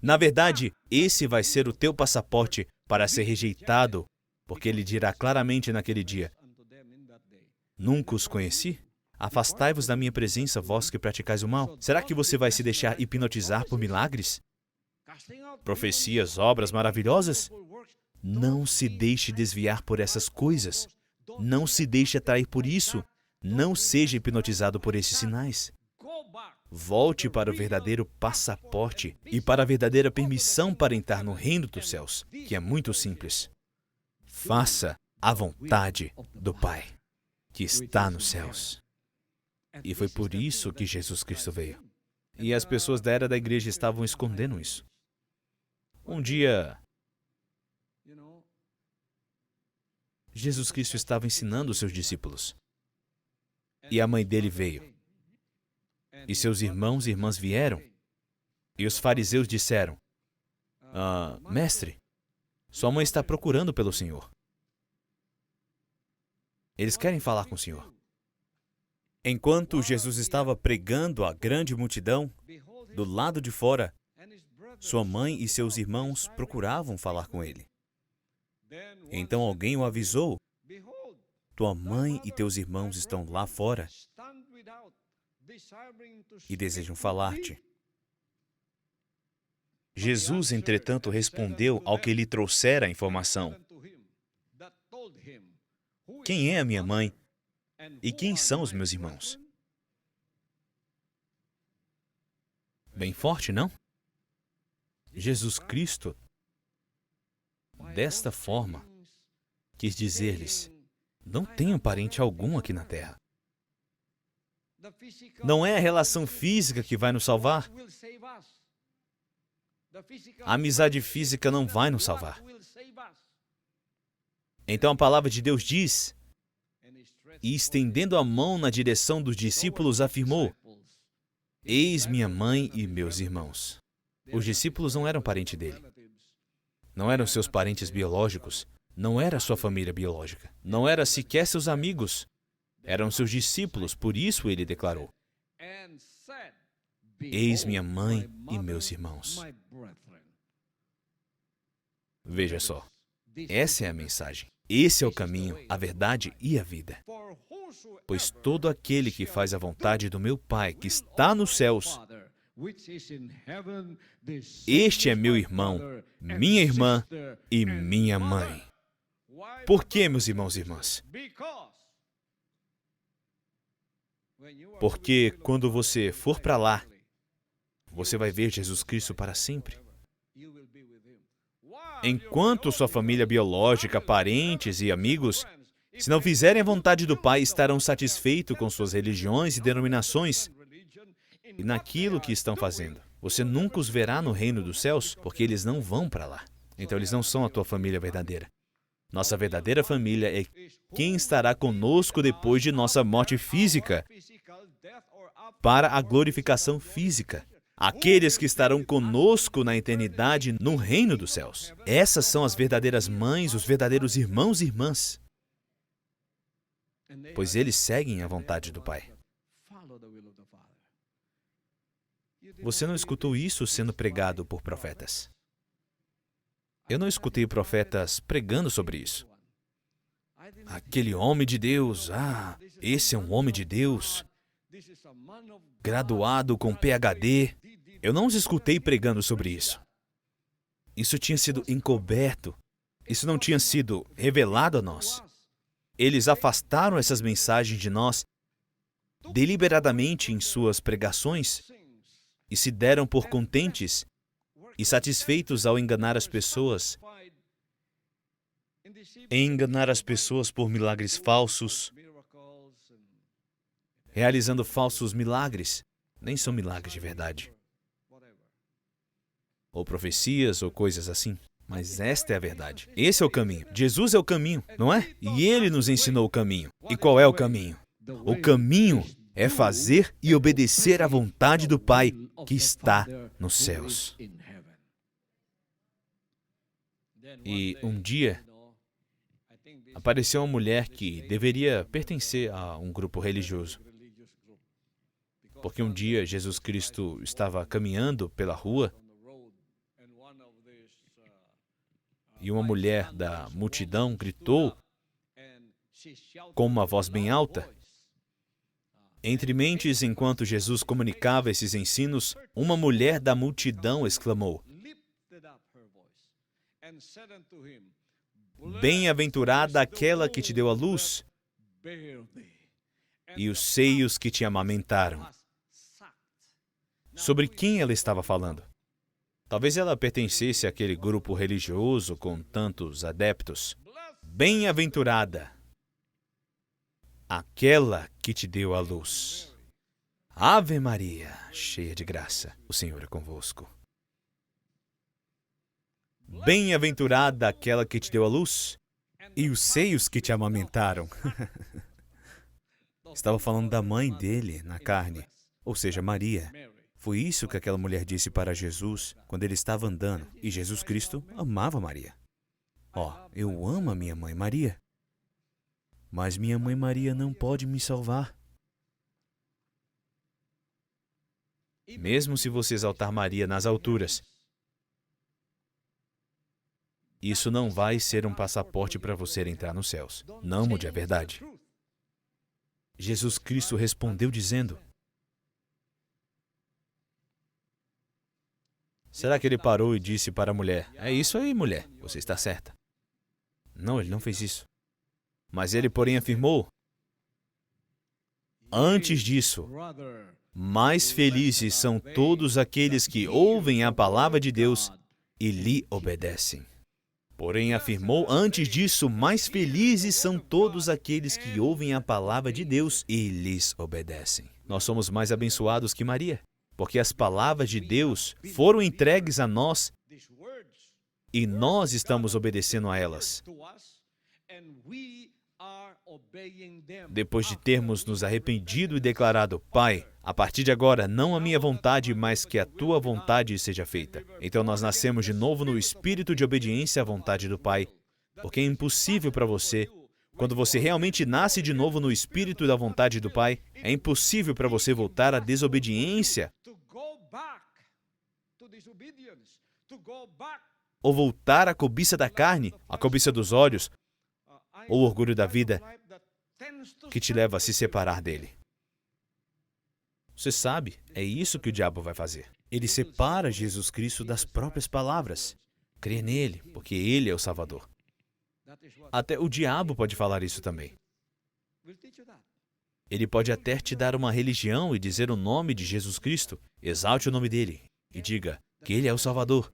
Na verdade, esse vai ser o teu passaporte para ser rejeitado, porque ele dirá claramente naquele dia: nunca os conheci? Afastai-vos da minha presença, vós que praticais o mal. Será que você vai se deixar hipnotizar por milagres? Profecias, obras maravilhosas? Não se deixe desviar por essas coisas. Não se deixe atrair por isso. Não seja hipnotizado por esses sinais. Volte para o verdadeiro passaporte e para a verdadeira permissão para entrar no reino dos céus, que é muito simples. Faça a vontade do Pai, que está nos céus. E foi por isso que Jesus Cristo veio. E as pessoas da era da igreja estavam escondendo isso. Um dia, Jesus Cristo estava ensinando os seus discípulos. E a mãe dele veio. E seus irmãos e irmãs vieram. E os fariseus disseram: Mestre, sua mãe está procurando pelo Senhor. Eles querem falar com o Senhor. Enquanto Jesus estava pregando à grande multidão, do lado de fora, sua mãe e seus irmãos procuravam falar com ele. Então alguém o avisou: tua mãe e teus irmãos estão lá fora e desejam falar-te. Jesus, entretanto, respondeu ao que lhe trouxera a informação: quem é a minha mãe e quem são os meus irmãos? Bem forte, não? Jesus Cristo, desta forma, quis dizer-lhes: não tenho parente algum aqui na terra. Não é a relação física que vai nos salvar. A amizade física não vai nos salvar. Então a palavra de Deus diz, e estendendo a mão na direção dos discípulos, afirmou: eis minha mãe e meus irmãos. Os discípulos não eram parentes dele. Não eram seus parentes biológicos. Não era sua família biológica. Não era sequer seus amigos. Eram seus discípulos, por isso ele declarou: eis minha mãe e meus irmãos. Veja só, essa é a mensagem. Esse é o caminho, a verdade e a vida. Pois todo aquele que faz a vontade do meu Pai, que está nos céus, este é meu irmão, minha irmã e minha mãe. Por que, meus irmãos e irmãs? Porque quando você for para lá, você vai ver Jesus Cristo para sempre. Enquanto sua família biológica, parentes e amigos, se não fizerem a vontade do Pai, estarão satisfeitos com suas religiões e denominações e naquilo que estão fazendo. Você nunca os verá no reino dos céus, porque eles não vão para lá. Então eles não são a tua família verdadeira. Nossa verdadeira família é quem estará conosco depois de nossa morte física, para a glorificação física. Aqueles que estarão conosco na eternidade no reino dos céus. Essas são as verdadeiras mães, os verdadeiros irmãos e irmãs. Pois eles seguem a vontade do Pai. Você não escutou isso sendo pregado por profetas. Eu não escutei profetas pregando sobre isso. Aquele homem de Deus, esse é um homem de Deus, graduado com PhD. Eu não os escutei pregando sobre isso. Isso tinha sido encoberto. Isso não tinha sido revelado a nós. Eles afastaram essas mensagens de nós deliberadamente em suas pregações e se deram por contentes e satisfeitos ao enganar as pessoas, por milagres falsos, realizando falsos milagres. Nem são milagres de verdade. Ou profecias, ou coisas assim. Mas esta é a verdade. Esse é o caminho. Jesus é o caminho, não é? E Ele nos ensinou o caminho. E qual é o caminho? O caminho é fazer e obedecer à vontade do Pai que está nos céus. E um dia, apareceu uma mulher que deveria pertencer a um grupo religioso. Porque um dia Jesus Cristo estava caminhando pela rua e uma mulher da multidão gritou com uma voz bem alta. Entre mentes, enquanto Jesus comunicava esses ensinos, uma mulher da multidão exclamou: Bem-aventurada aquela que te deu a luz e os seios que te amamentaram. Sobre quem ela estava falando? Talvez ela pertencesse àquele grupo religioso com tantos adeptos. Bem-aventurada aquela que te deu a luz. Ave Maria, cheia de graça, o Senhor é convosco. Bem-aventurada aquela que te deu a luz e os seios que te amamentaram. Estava falando da mãe dele na carne, ou seja, Maria. Foi isso que aquela mulher disse para Jesus quando ele estava andando, e Jesus Cristo amava Maria. Eu amo a minha mãe Maria, mas minha mãe Maria não pode me salvar. Mesmo se você exaltar Maria nas alturas, isso não vai ser um passaporte para você entrar nos céus. Não mude a verdade. Jesus Cristo respondeu dizendo: Será que ele parou e disse para a mulher: É isso aí, mulher, você está certa? Não, ele não fez isso. Mas ele, porém, afirmou: Antes disso, mais felizes são todos aqueles que ouvem a palavra de Deus e lhe obedecem. Porém, afirmou, antes disso, mais felizes são todos aqueles que ouvem a palavra de Deus e lhes obedecem. Nós somos mais abençoados que Maria, porque as palavras de Deus foram entregues a nós e nós estamos obedecendo a elas. Depois de termos nos arrependido e declarado: Pai, a partir de agora, não a minha vontade, mas que a tua vontade seja feita. Então nós nascemos de novo no espírito de obediência à vontade do Pai, porque é impossível para você, quando você realmente nasce de novo no espírito da vontade do Pai, é impossível para você voltar à desobediência ou voltar à cobiça da carne, à cobiça dos olhos, ou o orgulho da vida que te leva a se separar dele. Você sabe, é isso que o diabo vai fazer. Ele separa Jesus Cristo das próprias palavras. Crê nele, porque ele é o Salvador. Até o diabo pode falar isso também. Ele pode até te dar uma religião e dizer o nome de Jesus Cristo. Exalte o nome dele e diga que ele é o Salvador.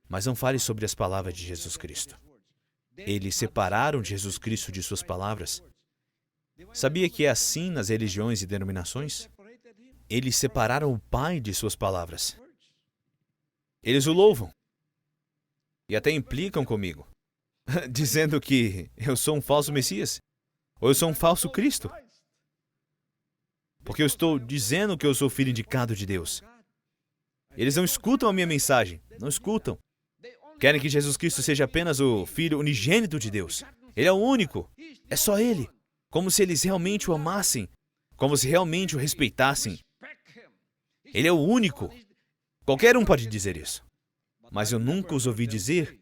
Mas não fale sobre as palavras de Jesus Cristo. Eles separaram Jesus Cristo de suas palavras. Sabia que é assim nas religiões e denominações? Eles separaram o Pai de suas palavras. Eles o louvam. E até implicam comigo, dizendo que eu sou um falso Messias, ou eu sou um falso Cristo. Porque eu estou dizendo que eu sou filho indicado de Deus. Eles não escutam a minha mensagem, não escutam. Querem que Jesus Cristo seja apenas o Filho unigênito de Deus. Ele é o único. É só Ele. Como se eles realmente o amassem. Como se realmente o respeitassem. Ele é o único. Qualquer um pode dizer isso. Mas eu nunca os ouvi dizer: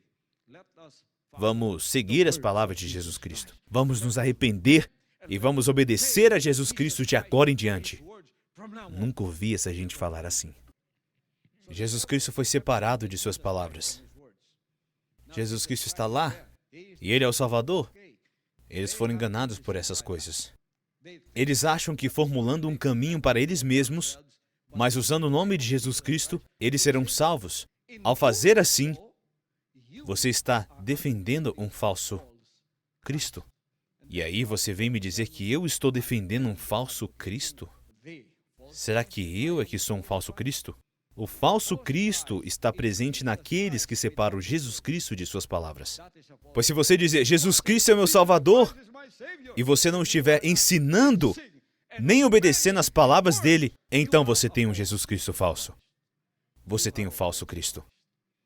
vamos seguir as palavras de Jesus Cristo. Vamos nos arrepender e vamos obedecer a Jesus Cristo de agora em diante. Nunca ouvi essa gente falar assim. Jesus Cristo foi separado de suas palavras. Jesus Cristo está lá e Ele é o Salvador. Eles foram enganados por essas coisas. Eles acham que formulando um caminho para eles mesmos, mas usando o nome de Jesus Cristo, eles serão salvos. Ao fazer assim, você está defendendo um falso Cristo. E aí você vem me dizer que eu estou defendendo um falso Cristo? Será que eu é que sou um falso Cristo? O falso Cristo está presente naqueles que separam Jesus Cristo de suas palavras. Pois se você dizer, Jesus Cristo é meu Salvador, e você não estiver ensinando, nem obedecendo às palavras dele, então você tem um Jesus Cristo falso. Você tem um falso Cristo.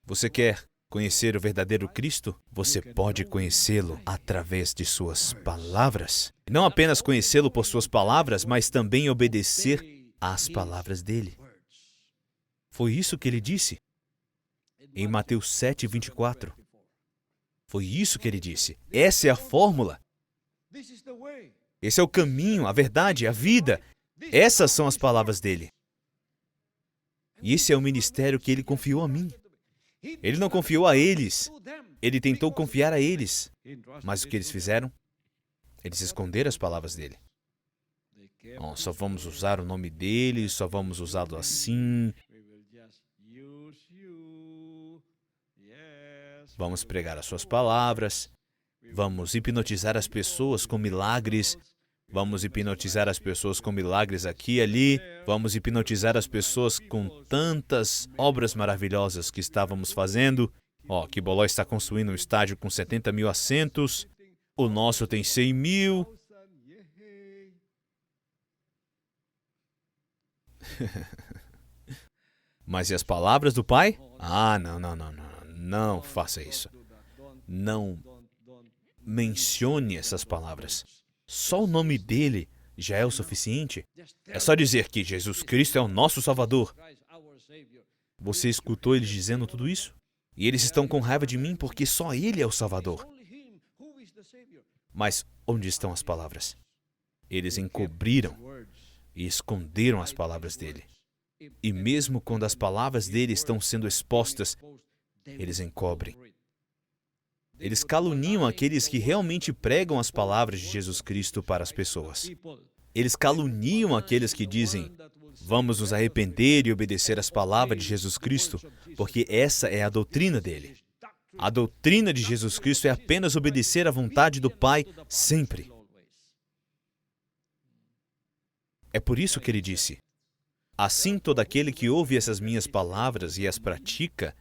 Você quer conhecer o verdadeiro Cristo? Você pode conhecê-lo através de suas palavras. Não apenas conhecê-lo por suas palavras, mas também obedecer às palavras dele. Foi isso que ele disse em Mateus 7:24. Foi isso que ele disse. Essa é a fórmula. Esse é o caminho, a verdade, a vida. Essas são as palavras dele. E esse é o ministério que ele confiou a mim. Ele não confiou a eles. Ele tentou confiar a eles. Mas o que eles fizeram? Eles esconderam as palavras dele. Oh, só vamos usar o nome dele, só vamos usá-lo assim. Vamos pregar as suas palavras. Vamos hipnotizar as pessoas com milagres. Vamos hipnotizar as pessoas com milagres aqui e ali. Vamos hipnotizar as pessoas com tantas obras maravilhosas que estávamos fazendo. Que Boló está construindo um estádio com 70 mil assentos. O nosso tem 100 mil. Mas e as palavras do Pai? Não faça isso. Não mencione essas palavras. Só o nome dele já é o suficiente. É só dizer que Jesus Cristo é o nosso Salvador. Você escutou eles dizendo tudo isso? E eles estão com raiva de mim porque só ele é o Salvador. Mas onde estão as palavras? Eles encobriram e esconderam as palavras dele. E mesmo quando as palavras dele estão sendo expostas, eles encobrem. Eles caluniam aqueles que realmente pregam as palavras de Jesus Cristo para as pessoas. Eles caluniam aqueles que dizem, vamos nos arrepender e obedecer às palavras de Jesus Cristo, porque essa é a doutrina dele. A doutrina de Jesus Cristo é apenas obedecer à vontade do Pai sempre. É por isso que ele disse, assim todo aquele que ouve essas minhas palavras e as pratica,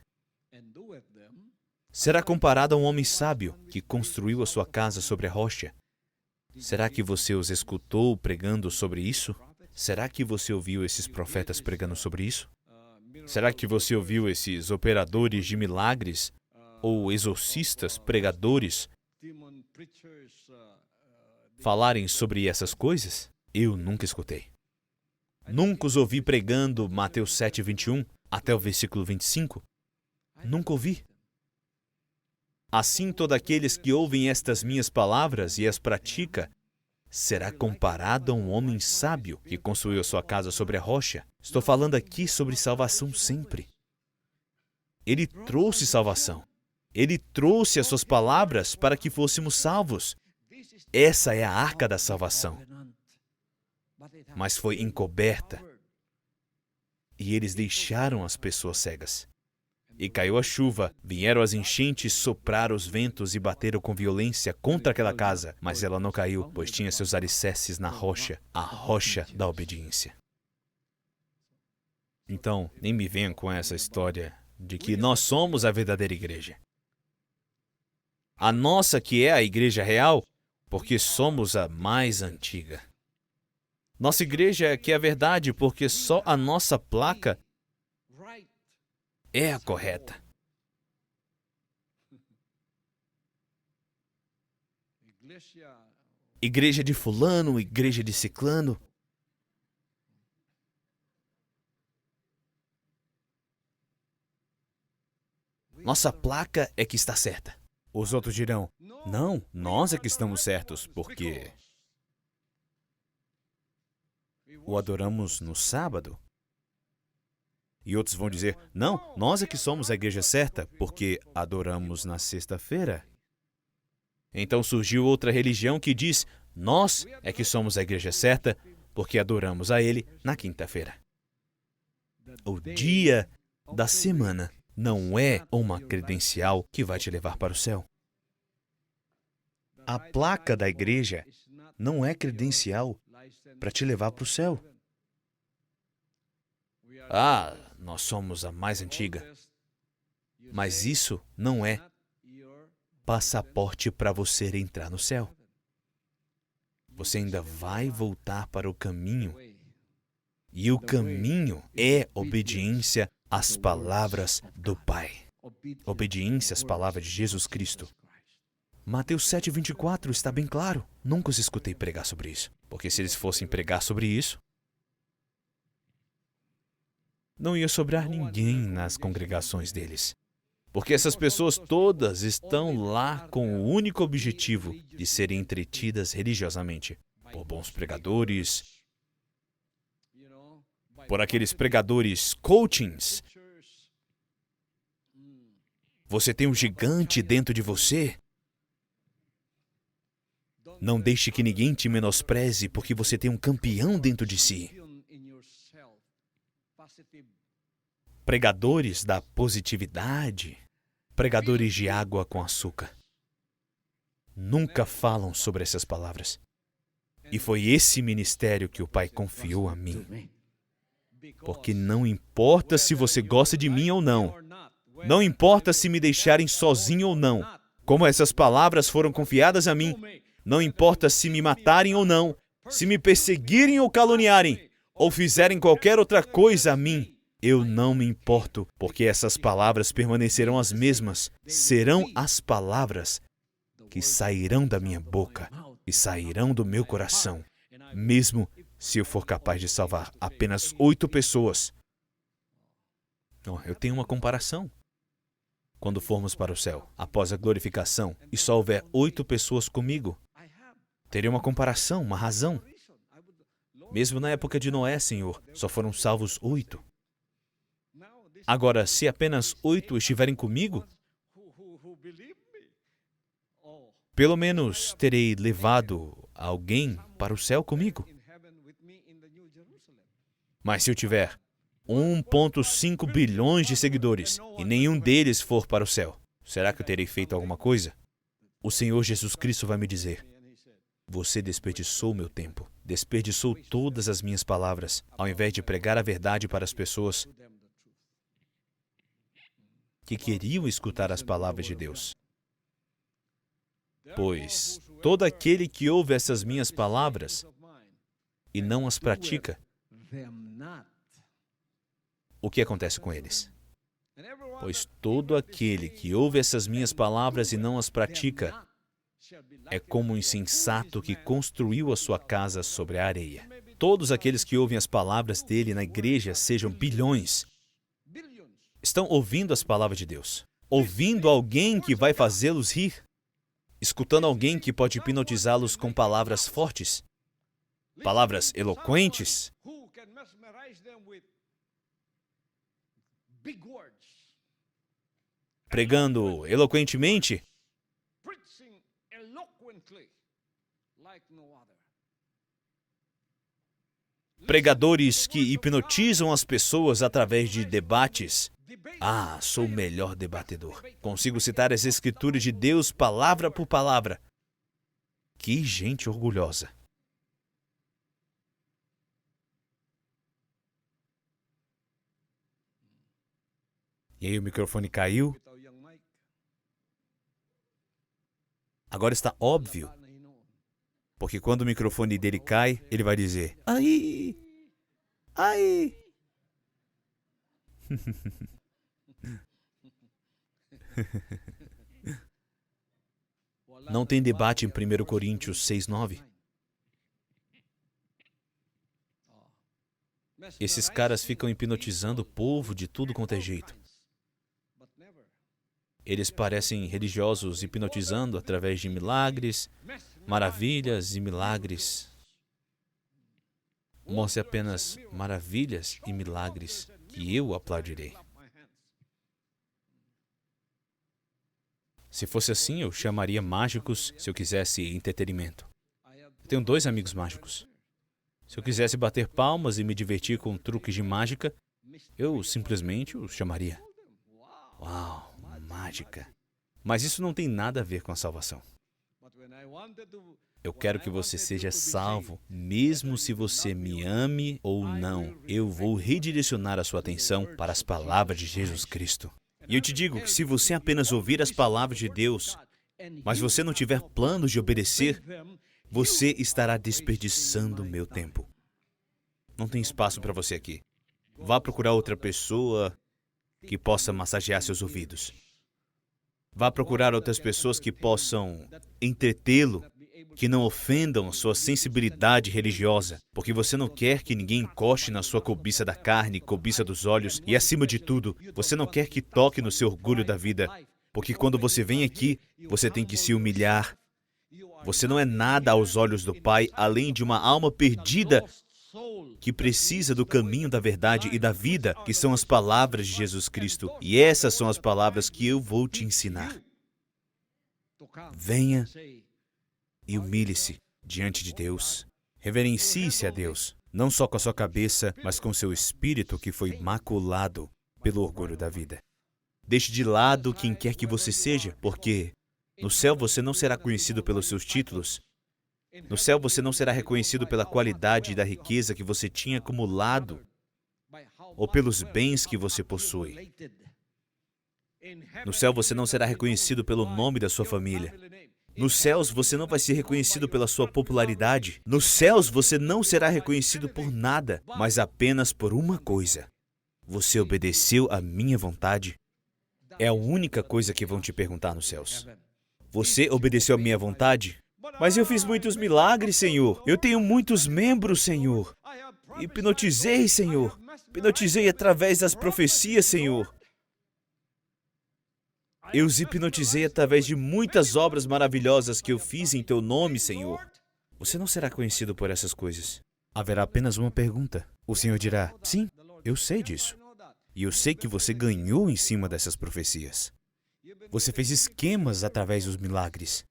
será comparado a um homem sábio que construiu a sua casa sobre a rocha. Será que você os escutou pregando sobre isso? Será que você ouviu esses profetas pregando sobre isso? Será que você ouviu esses operadores de milagres ou exorcistas, pregadores, falarem sobre essas coisas? Eu nunca escutei. Nunca os ouvi pregando Mateus 7:21. até o versículo 25, nunca ouvi. Assim, todos aqueles que ouvem estas minhas palavras e as pratica, será comparado a um homem sábio que construiu sua casa sobre a rocha. Estou falando aqui sobre salvação sempre. Ele trouxe salvação. Ele trouxe as suas palavras para que fôssemos salvos. Essa é a arca da salvação. Mas foi encoberta. E eles deixaram as pessoas cegas. E caiu a chuva, vieram as enchentes, sopraram os ventos e bateram com violência contra aquela casa. Mas ela não caiu, pois tinha seus alicerces na rocha, a rocha da obediência. Então, nem me venham com essa história de que nós somos a verdadeira igreja. A nossa que é a igreja real, porque somos a mais antiga. Nossa igreja é que é a verdade, porque só a nossa placa é a correta. Igreja de fulano, igreja de ciclano. Nossa placa é que está certa. Os outros dirão, não, nós é que estamos certos, porque o adoramos no sábado. E outros vão dizer, não, nós é que somos a igreja certa, porque adoramos na sexta-feira. Então surgiu outra religião que diz, nós é que somos a igreja certa, porque adoramos a Ele na quinta-feira. O dia da semana não é uma credencial que vai te levar para o céu. A placa da igreja não é credencial para te levar para o céu. Ah, nós somos a mais antiga. Mas isso não é passaporte para você entrar no céu. Você ainda vai voltar para o caminho. E o caminho é obediência às palavras do Pai. Obediência às palavras de Jesus Cristo. Mateus 7:24 está bem claro. Nunca os escutei pregar sobre isso. Porque se eles fossem pregar sobre isso, não ia sobrar ninguém nas congregações deles. Porque essas pessoas todas estão lá com o único objetivo de serem entretidas religiosamente por bons pregadores, por aqueles pregadores coachings. Você tem um gigante dentro de você. Não deixe que ninguém te menospreze, porque você tem um campeão dentro de si. Pregadores da positividade, pregadores de água com açúcar, nunca falam sobre essas palavras. E foi esse ministério que o Pai confiou a mim. Porque não importa se você gosta de mim ou não, não importa se me deixarem sozinho ou não, como essas palavras foram confiadas a mim, não importa se me matarem ou não, se me perseguirem ou caluniarem, ou fizerem qualquer outra coisa a mim, eu não me importo, porque essas palavras permanecerão as mesmas. Serão as palavras que sairão da minha boca e sairão do meu coração, mesmo se eu for capaz de salvar apenas 8 pessoas. Eu tenho uma comparação. Quando formos para o céu, após a glorificação, e só houver 8 pessoas comigo, teria uma comparação, uma razão. Mesmo na época de Noé, Senhor, só foram salvos 8. Agora, se apenas 8 estiverem comigo, pelo menos terei levado alguém para o céu comigo. Mas se eu tiver 1,5 bilhões de seguidores e nenhum deles for para o céu, será que eu terei feito alguma coisa? O Senhor Jesus Cristo vai me dizer, você desperdiçou meu tempo, desperdiçou todas as minhas palavras, ao invés de pregar a verdade para as pessoas que queriam escutar as palavras de Deus. Pois todo aquele que ouve essas minhas palavras e não as pratica, o que acontece com eles? Pois todo aquele que ouve essas minhas palavras e não as pratica é como um insensato que construiu a sua casa sobre a areia. Todos aqueles que ouvem as palavras dele na igreja sejam bilhões. Estão ouvindo as palavras de Deus, ouvindo alguém que vai fazê-los rir, escutando alguém que pode hipnotizá-los com palavras fortes, palavras eloquentes, pregando eloquentemente, pregadores que hipnotizam as pessoas através de debates. Ah, sou o melhor debatedor. Consigo citar as escrituras de Deus palavra por palavra. Que gente orgulhosa. E aí o microfone caiu. Agora está óbvio. Porque quando o microfone dele cai, ele vai dizer: "Ai! Ai!" Não tem debate em 1 Coríntios 6:9? Esses caras ficam hipnotizando o povo de tudo quanto é jeito. Eles parecem religiosos hipnotizando através de milagres, maravilhas e milagres. Mostre apenas maravilhas e milagres que eu aplaudirei. Se fosse assim, eu chamaria mágicos se eu quisesse entretenimento. Eu tenho 2 amigos mágicos. Se eu quisesse bater palmas e me divertir com truques de mágica, eu simplesmente os chamaria. Uau, mágica. Mas isso não tem nada a ver com a salvação. Eu quero que você seja salvo, mesmo se você me ame ou não. Eu vou redirecionar a sua atenção para as palavras de Jesus Cristo. E eu te digo que se você apenas ouvir as palavras de Deus, mas você não tiver planos de obedecer, você estará desperdiçando meu tempo. Não tem espaço para você aqui. Vá procurar outra pessoa que possa massagear seus ouvidos. Vá procurar outras pessoas que possam entretê-lo, que não ofendam sua sensibilidade religiosa, porque você não quer que ninguém encoste na sua cobiça da carne, cobiça dos olhos, e acima de tudo, você não quer que toque no seu orgulho da vida, porque quando você vem aqui, você tem que se humilhar. Você não é nada aos olhos do Pai, além de uma alma perdida que precisa do caminho da verdade e da vida, que são as palavras de Jesus Cristo. E essas são as palavras que eu vou te ensinar. Venha e humilhe-se diante de Deus. Reverencie-se a Deus, não só com a sua cabeça, mas com seu espírito que foi maculado pelo orgulho da vida. Deixe de lado quem quer que você seja, porque no céu você não será conhecido pelos seus títulos. No céu você não será reconhecido pela qualidade da riqueza que você tinha acumulado ou pelos bens que você possui. No céu você não será reconhecido pelo nome da sua família. Nos céus você não vai ser reconhecido pela sua popularidade. Nos céus você não será reconhecido por nada, mas apenas por uma coisa. Você obedeceu à minha vontade? É a única coisa que vão te perguntar nos céus. Você obedeceu à minha vontade? Mas eu fiz muitos milagres, Senhor. Eu tenho muitos membros, Senhor. Hipnotizei, Senhor. Hipnotizei através das profecias, Senhor. Eu os hipnotizei através de muitas obras maravilhosas que eu fiz em teu nome, Senhor. Você não será conhecido por essas coisas. Haverá apenas uma pergunta. O Senhor dirá: sim, eu sei disso. E eu sei que você ganhou em cima dessas profecias. Você fez esquemas através dos milagres.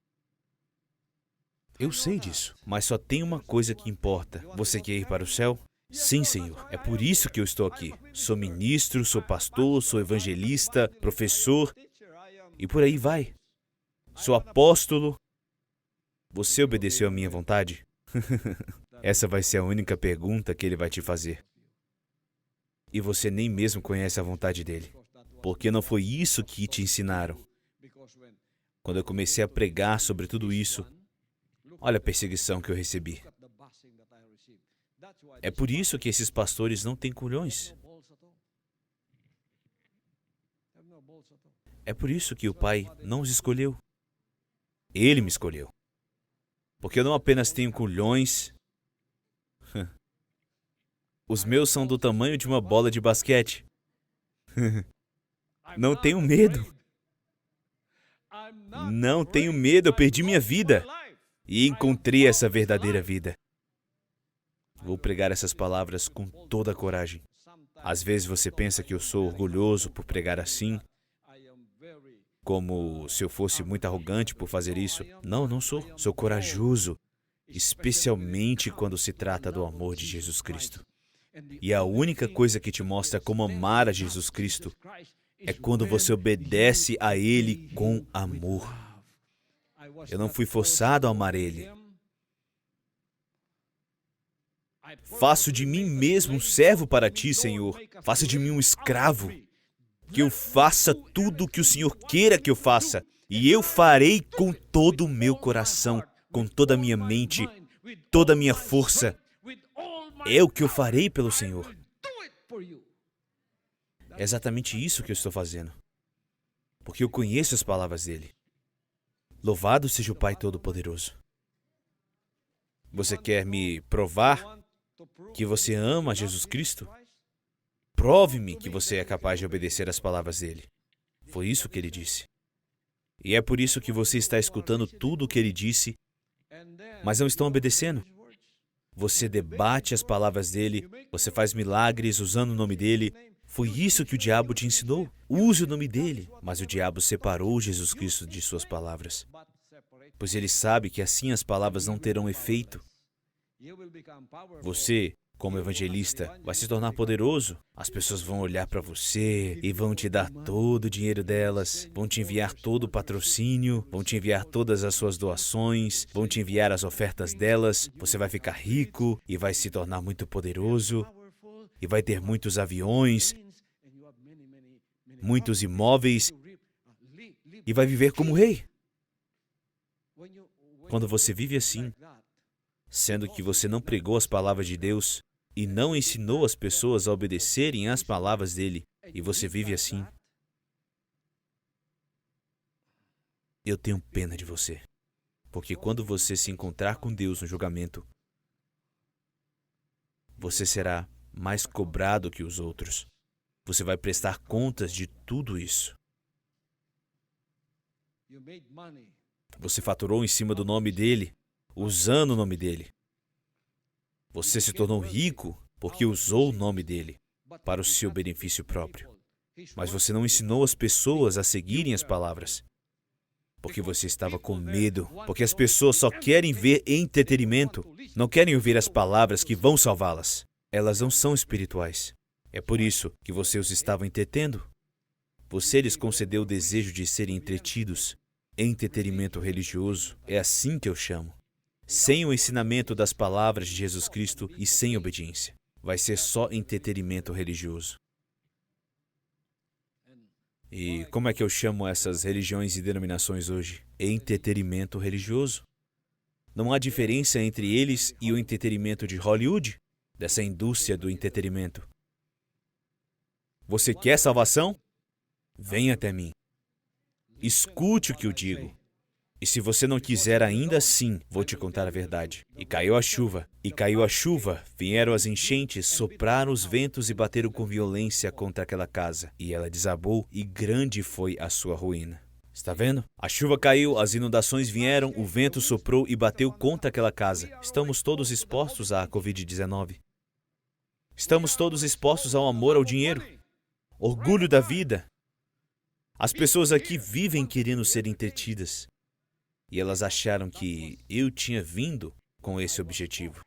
Eu sei disso, mas só tem uma coisa que importa. Você quer ir para o céu? Sim, Senhor. É por isso que eu estou aqui. Sou ministro, sou pastor, sou evangelista, professor e por aí vai. Sou apóstolo. Você obedeceu à minha vontade? Essa vai ser a única pergunta que ele vai te fazer. E você nem mesmo conhece a vontade dele, porque não foi isso que te ensinaram. Quando eu comecei a pregar sobre tudo isso, olha a perseguição que eu recebi. É por isso que esses pastores não têm culhões. É por isso que o Pai não os escolheu. Ele me escolheu. Porque eu não apenas tenho culhões. Os meus são do tamanho de uma bola de basquete. Não tenho medo. Não tenho medo, eu perdi minha vida e encontrei essa verdadeira vida. Vou pregar essas palavras com toda a coragem. Às vezes você pensa que eu sou orgulhoso por pregar assim, como se eu fosse muito arrogante por fazer isso. Não, não sou. Sou corajoso, especialmente quando se trata do amor de Jesus Cristo. E a única coisa que te mostra como amar a Jesus Cristo é quando você obedece a Ele com amor. Eu não fui forçado a amar Ele. Faço de mim mesmo um servo para Ti, Senhor. Faça de mim um escravo. Que eu faça tudo o que o Senhor queira que eu faça. E eu farei com todo o meu coração, com toda a minha mente, toda a minha força. É o que eu farei pelo Senhor. É exatamente isso que eu estou fazendo. Porque eu conheço as palavras dele. Louvado seja o Pai Todo-Poderoso. Você quer me provar que você ama Jesus Cristo? Prove-me que você é capaz de obedecer às palavras dele. Foi isso que ele disse. E é por isso que você está escutando tudo o que ele disse, mas não estão obedecendo. Você debate as palavras dele, você faz milagres usando o nome dele. Foi isso que o diabo te ensinou. Use o nome dele. Mas o diabo separou Jesus Cristo de suas palavras, pois ele sabe que assim as palavras não terão efeito. Você, como evangelista, vai se tornar poderoso. As pessoas vão olhar para você e vão te dar todo o dinheiro delas, vão te enviar todo o patrocínio, vão te enviar todas as suas doações, vão te enviar as ofertas delas. Você vai ficar rico e vai se tornar muito poderoso e vai ter muitos aviões, muitos imóveis e vai viver como rei. Quando você vive assim, sendo que você não pregou as palavras de Deus e não ensinou as pessoas a obedecerem às palavras dele, e você vive assim, eu tenho pena de você. Porque quando você se encontrar com Deus no julgamento, você será mais cobrado que os outros. Você vai prestar contas de tudo isso. Você faturou em cima do nome dele, usando o nome dele. Você se tornou rico porque usou o nome dele para o seu benefício próprio. Mas você não ensinou as pessoas a seguirem as palavras, porque você estava com medo, porque as pessoas só querem ver entretenimento, não querem ouvir as palavras que vão salvá-las. Elas não são espirituais. É por isso que você os estava entretendo. Você lhes concedeu o desejo de serem entretidos. Entretenimento religioso é assim que eu chamo. Sem o ensinamento das palavras de Jesus Cristo e sem obediência, vai ser só entretenimento religioso. E como é que eu chamo essas religiões e denominações hoje? Entretenimento religioso. Não há diferença entre eles e o entretenimento de Hollywood, dessa indústria do entretenimento. Você quer salvação? Venha até mim. Escute o que eu digo. E se você não quiser ainda assim, vou te contar a verdade. E caiu a chuva, vieram as enchentes, sopraram os ventos e bateram com violência contra aquela casa. E ela desabou, e grande foi a sua ruína. Está vendo? A chuva caiu, as inundações vieram, o vento soprou e bateu contra aquela casa. Estamos todos expostos à Covid-19. Estamos todos expostos ao amor ao dinheiro, orgulho da vida. As pessoas aqui vivem querendo ser entretidas. E elas acharam que eu tinha vindo com esse objetivo.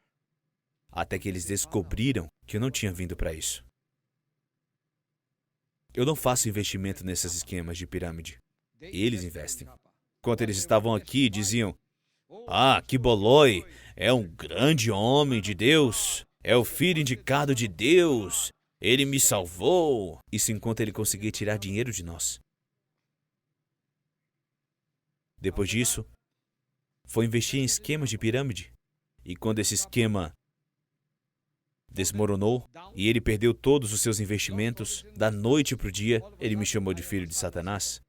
Até que eles descobriram que eu não tinha vindo para isso. Eu não faço investimento nesses esquemas de pirâmide. Eles investem. Enquanto eles estavam aqui, diziam: "Ah, que Boloi é um grande homem de Deus. É o filho indicado de Deus. Ele me salvou." Isso enquanto ele conseguia tirar dinheiro de nós. Depois disso, foi investir em esquemas de pirâmide. E quando esse esquema desmoronou e ele perdeu todos os seus investimentos, da noite para o dia, ele me chamou de filho de Satanás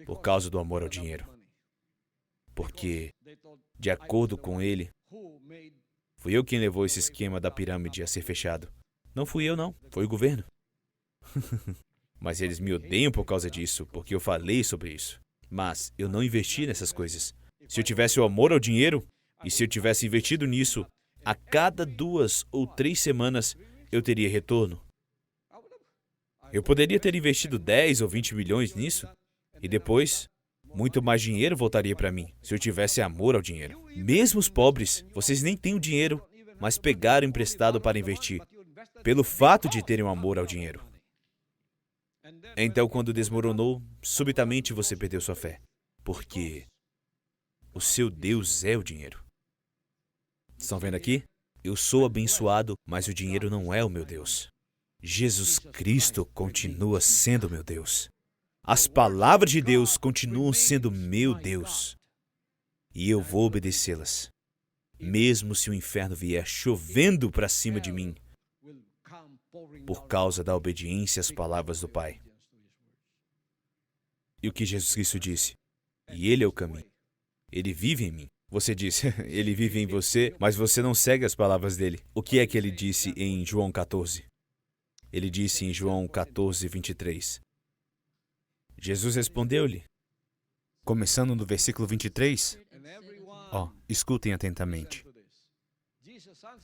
por causa do amor ao dinheiro. Porque, de acordo com ele, fui eu quem levou esse esquema da pirâmide a ser fechado. Não fui eu, não. Foi o governo. Mas eles me odeiam por causa disso, porque eu falei sobre isso. Mas eu não investi nessas coisas. Se eu tivesse o amor ao dinheiro, e se eu tivesse investido nisso, a cada 2 ou 3 semanas eu teria retorno. Eu poderia ter investido 10 ou 20 milhões nisso, e depois, muito mais dinheiro voltaria para mim, se eu tivesse amor ao dinheiro. Mesmo os pobres, vocês nem têm o dinheiro, mas pegaram emprestado para investir, pelo fato de terem um amor ao dinheiro. Então, quando desmoronou, subitamente você perdeu sua fé, porque o seu Deus é o dinheiro. Estão vendo aqui? Eu sou abençoado, mas o dinheiro não é o meu Deus. Jesus Cristo continua sendo meu Deus. As palavras de Deus continuam sendo meu Deus. E eu vou obedecê-las. Mesmo se o inferno vier chovendo para cima de mim, por causa da obediência às palavras do Pai. E o que Jesus Cristo disse? E Ele é o caminho. Ele vive em mim. Você disse, Ele vive em você, mas você não segue as palavras dele. O que é que ele disse em João 14? Ele disse em João 14, 23. Jesus respondeu-lhe, começando no versículo 23. Escutem atentamente.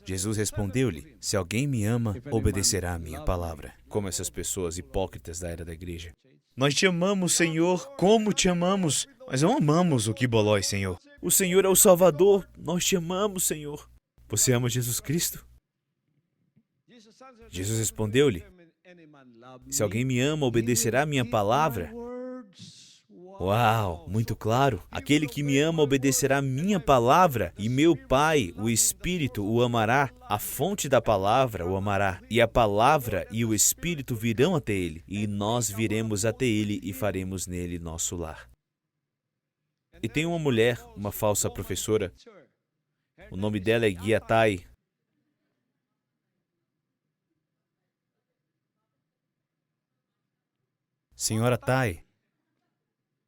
Jesus respondeu-lhe, se alguém me ama, obedecerá à minha palavra. Como essas pessoas hipócritas da era da igreja. Nós te amamos, Senhor, como te amamos, mas não amamos o Quibolói, Senhor. O Senhor é o Salvador, nós te amamos, Senhor. Você ama Jesus Cristo? Jesus respondeu-lhe, se alguém me ama, obedecerá à minha palavra. Uau, muito claro. Aquele que me ama obedecerá à minha palavra, e meu Pai, o Espírito, o amará. A fonte da palavra o amará, e a palavra e o Espírito virão até ele, e nós viremos até ele e faremos nele nosso lar. E tem uma mulher, uma falsa professora. O nome dela é Guia Tai. Senhora Tai.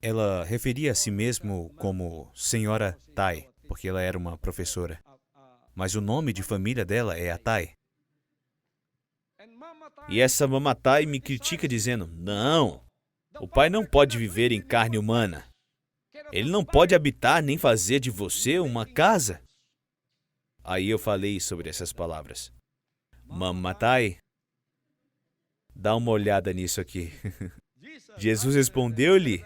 Ela referia a si mesma como Senhora Tai, porque ela era uma professora. Mas o nome de família dela é Atai. E essa Mama Tai me critica dizendo, não, o Pai não pode viver em carne humana. Ele não pode habitar nem fazer de você uma casa. Aí eu falei sobre essas palavras. Mama Tai, dá uma olhada nisso aqui. Jesus respondeu-lhe,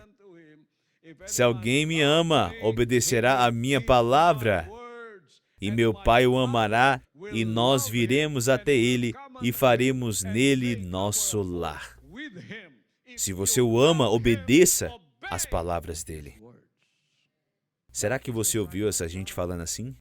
se alguém me ama, obedecerá à minha palavra, e meu Pai o amará, e nós viremos até ele e faremos nele nosso lar. Se você o ama, obedeça às palavras dele. Será que você ouviu essa gente falando assim?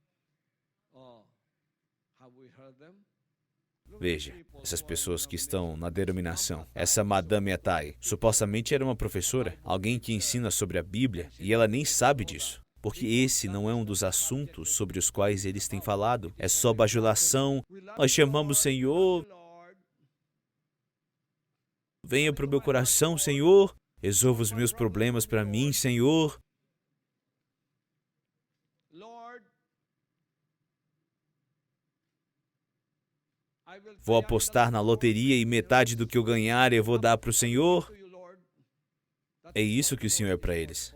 Veja, essas pessoas que estão na denominação. Essa Madame Atai, supostamente era uma professora, alguém que ensina sobre a Bíblia, e ela nem sabe disso. Porque esse não é um dos assuntos sobre os quais eles têm falado. É só bajulação. Nós chamamos Senhor. Venha para o meu coração, Senhor. Resolva os meus problemas para mim, Senhor. Vou apostar na loteria e metade do que eu ganhar eu vou dar para o Senhor. É isso que o Senhor é para eles.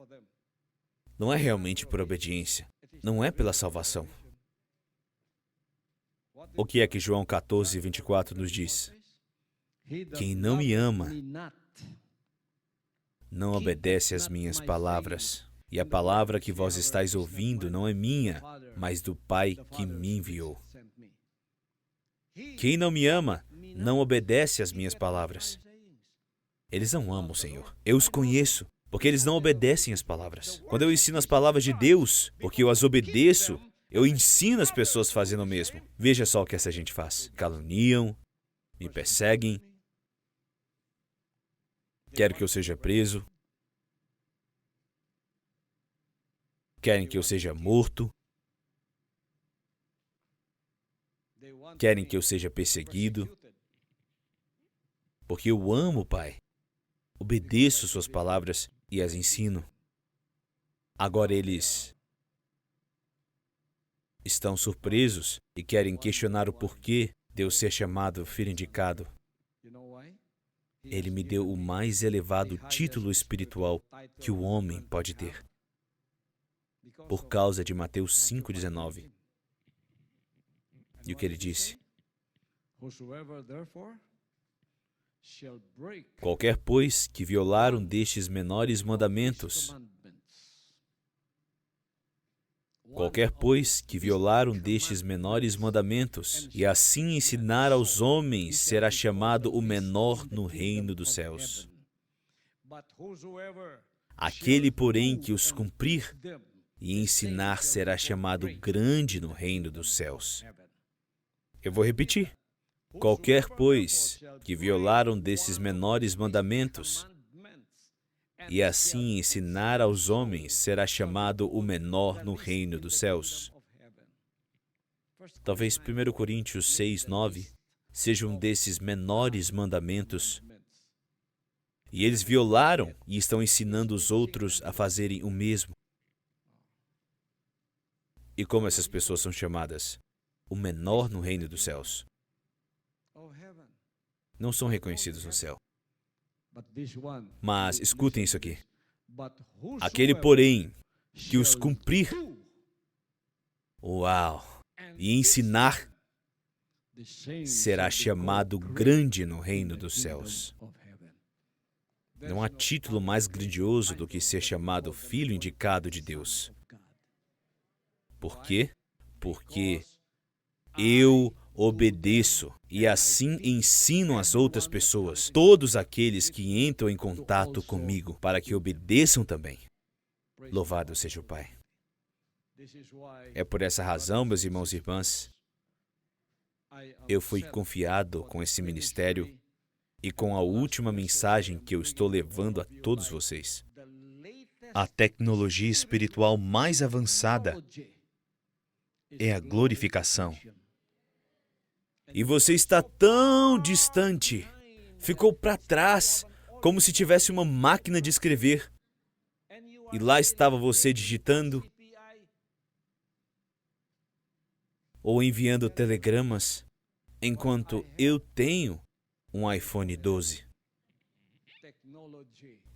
Não é realmente por obediência. Não é pela salvação. O que é que João 14, 24 nos diz? Quem não me ama, não obedece às minhas palavras. E a palavra que vós estáis ouvindo não é minha, mas do Pai que me enviou. Quem não me ama, não obedece às minhas palavras. Eles não amam o Senhor. Eu os conheço, porque eles não obedecem às palavras. Quando eu ensino as palavras de Deus, porque eu as obedeço, eu ensino as pessoas fazendo o mesmo. Veja só o que essa gente faz. Caluniam, me perseguem, querem que eu seja preso, querem que eu seja morto, querem que eu seja perseguido, porque eu amo o Pai. Obedeço suas palavras e as ensino. Agora eles estão surpresos e querem questionar o porquê de eu ser chamado filho indicado. Ele me deu o mais elevado título espiritual que o homem pode ter, por causa de Mateus 5,19. E o que ele disse? Qualquer, pois, que violar um destes menores mandamentos, e assim ensinar aos homens, será chamado o menor no reino dos céus. Aquele, porém, que os cumprir e ensinar, será chamado grande no reino dos céus. Eu vou repetir. Qualquer, pois, que violar um desses menores mandamentos, e assim ensinar aos homens, será chamado o menor no reino dos céus. Talvez 1 Coríntios 6, 9 seja um desses menores mandamentos. E eles violaram e estão ensinando os outros a fazerem o mesmo. E como essas pessoas são chamadas? O menor no reino dos céus. Não são reconhecidos no céu. Mas escutem isso aqui. Aquele, porém, que os cumprir, e ensinar, será chamado grande no reino dos céus. Não há título mais grandioso do que ser chamado filho indicado de Deus. Por quê? Porque eu obedeço e assim ensino as outras pessoas, todos aqueles que entram em contato comigo, para que obedeçam também. Louvado seja o Pai. É por essa razão, meus irmãos e irmãs, eu fui confiado com esse ministério e com a última mensagem que eu estou levando a todos vocês. A tecnologia espiritual mais avançada é a glorificação. E você está tão distante, ficou para trás, como se tivesse uma máquina de escrever. E lá estava você digitando ou enviando telegramas, enquanto eu tenho um iPhone 12.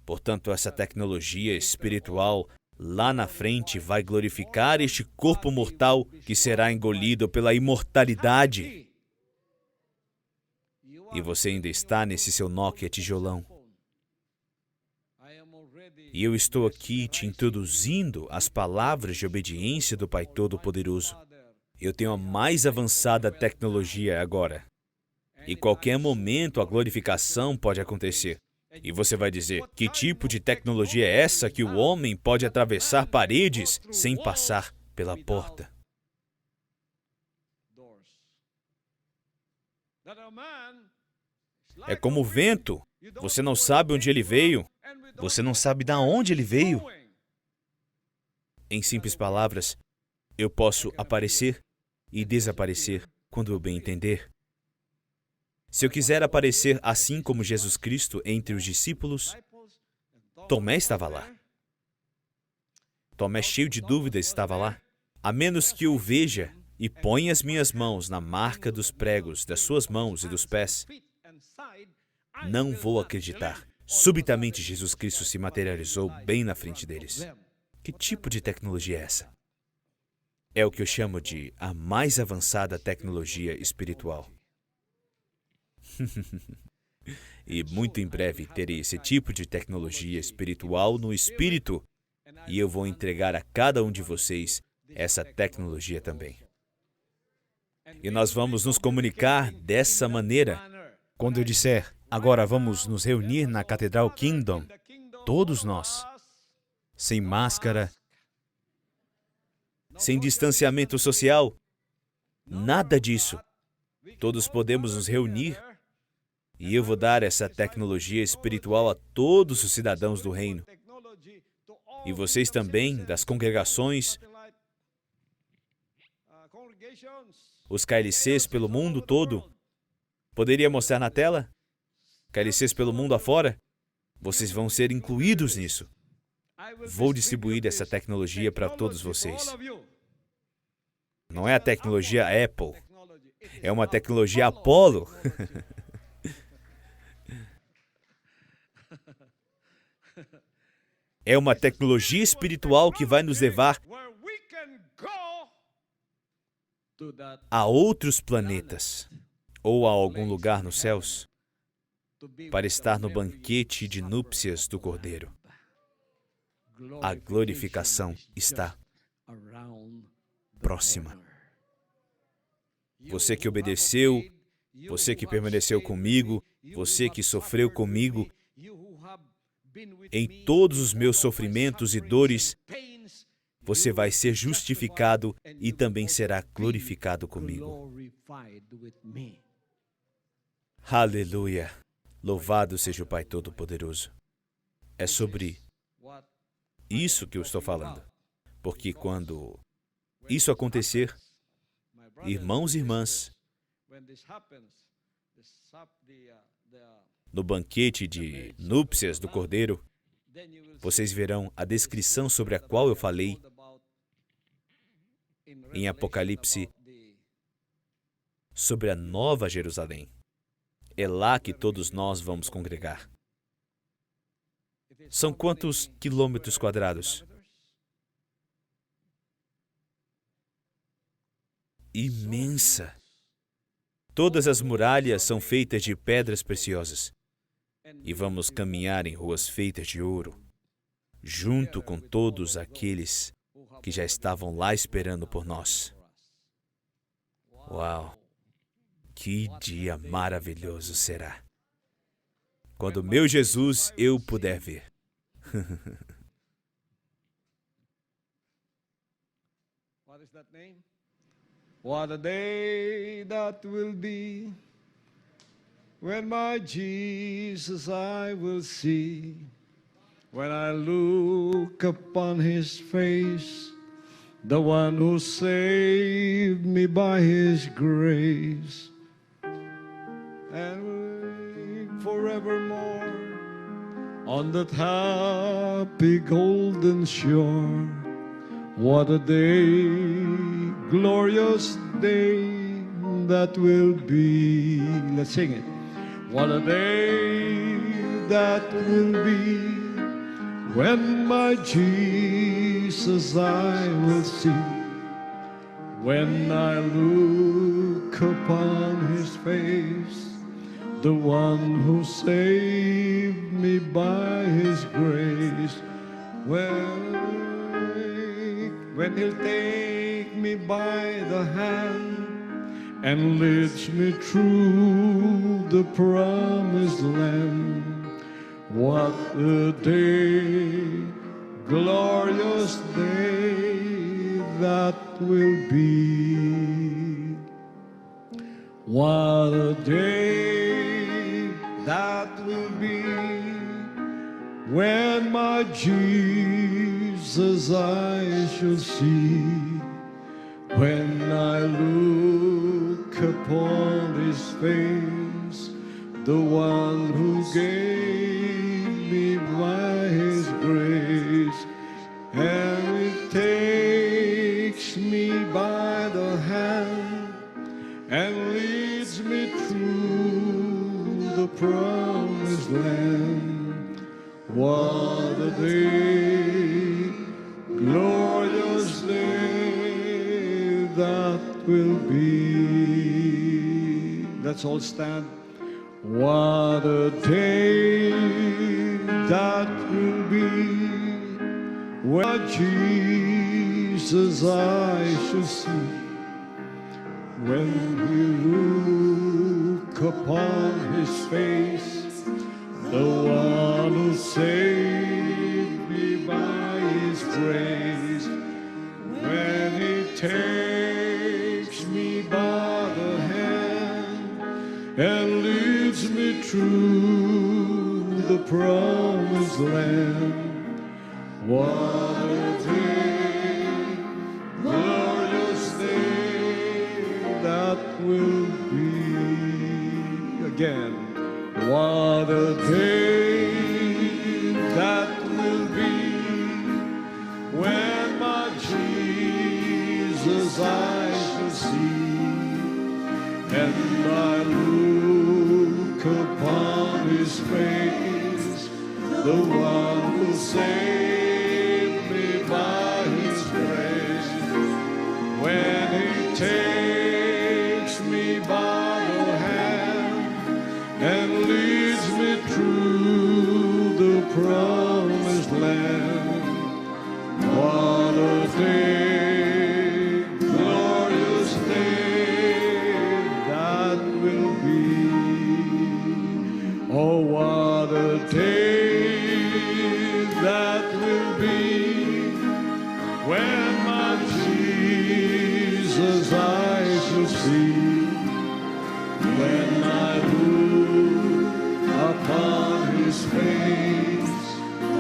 Portanto, essa tecnologia espiritual lá na frente vai glorificar este corpo mortal que será engolido pela imortalidade. E você ainda está nesse seu Nokia tijolão. E eu estou aqui te introduzindo as palavras de obediência do Pai Todo-Poderoso. Eu tenho a mais avançada tecnologia agora. E qualquer momento a glorificação pode acontecer. E você vai dizer, que tipo de tecnologia é essa que o homem pode atravessar paredes sem passar pela porta? É como o vento. Você não sabe onde ele veio. Você não sabe de onde ele veio. Em simples palavras, eu posso aparecer e desaparecer quando eu bem entender. Se eu quiser aparecer assim como Jesus Cristo entre os discípulos, Tomé estava lá. Tomé, cheio de dúvidas, estava lá. A menos que eu veja e ponha as minhas mãos na marca dos pregos das suas mãos e dos pés, não vou acreditar. Subitamente, Jesus Cristo se materializou bem na frente deles. Que tipo de tecnologia é essa? É o que eu chamo de a mais avançada tecnologia espiritual. E muito em breve terei esse tipo de tecnologia espiritual no Espírito, e eu vou entregar a cada um de vocês essa tecnologia também. E nós vamos nos comunicar dessa maneira. Quando eu disser, agora vamos nos reunir na Catedral Kingdom, todos nós, sem máscara, sem distanciamento social, nada disso. Todos podemos nos reunir e eu vou dar essa tecnologia espiritual a todos os cidadãos do reino. E vocês também, das congregações, os KLCs pelo mundo todo. Poderia mostrar na tela? KLCs pelo mundo afora? Vocês vão ser incluídos nisso. Vou distribuir essa tecnologia para todos vocês. Não é a tecnologia Apple, é uma tecnologia Apollo. É uma tecnologia espiritual que vai nos levar a outros planetas ou a algum lugar nos céus para estar no banquete de núpcias do Cordeiro. A glorificação está próxima. Você que obedeceu, você que permaneceu comigo, você que sofreu comigo, em todos os meus sofrimentos e dores, você vai ser justificado e também será glorificado comigo. Aleluia! Louvado seja o Pai Todo-Poderoso. É sobre isso que eu estou falando. Porque quando isso acontecer, irmãos e irmãs, no banquete de núpcias do Cordeiro, vocês verão a descrição sobre a qual eu falei em Apocalipse sobre a Nova Jerusalém. É lá que todos nós vamos congregar. São quantos quilômetros quadrados? Imensa. Todas as muralhas são feitas de pedras preciosas. E vamos caminhar em ruas feitas de ouro, junto com todos aqueles que já estavam lá esperando por nós. Uau! Que dia maravilhoso será! Quando meu Jesus eu puder ver. What a day that will be, when my Jesus I will see, when I look upon his face, the one who saved me by his grace, and live forevermore on that happy golden shore. What a day, glorious day that will be. Let's sing it. What a day that will be, when my Jesus I will see, when I look upon his face, the one who saved me by his grace. When he'll take me by the hand and leads me through the promised land. What a day, glorious day that will be. What a day that will be, when my Jesus I shall see, when I look upon his face, the one who gave me by his grace, and it takes me by the hand and leads me through the promised land. What a day, glorious day that will be. Let's all stand. What a day that will be, when Jesus I shall see, when we look upon his face, the one who saved me by his grace, when he takes me by the hand and leads me through the promised land. What a day, glorious day that will be. Again. What a day that will be, when my Jesus I shall see, and I look upon his face, the one who saved me by his grace. When he takes me by the hand and leads me through the promised land. What a day, glorious day that will be. Oh, what a day that will be when my Jesus I shall see. When I look upon his face,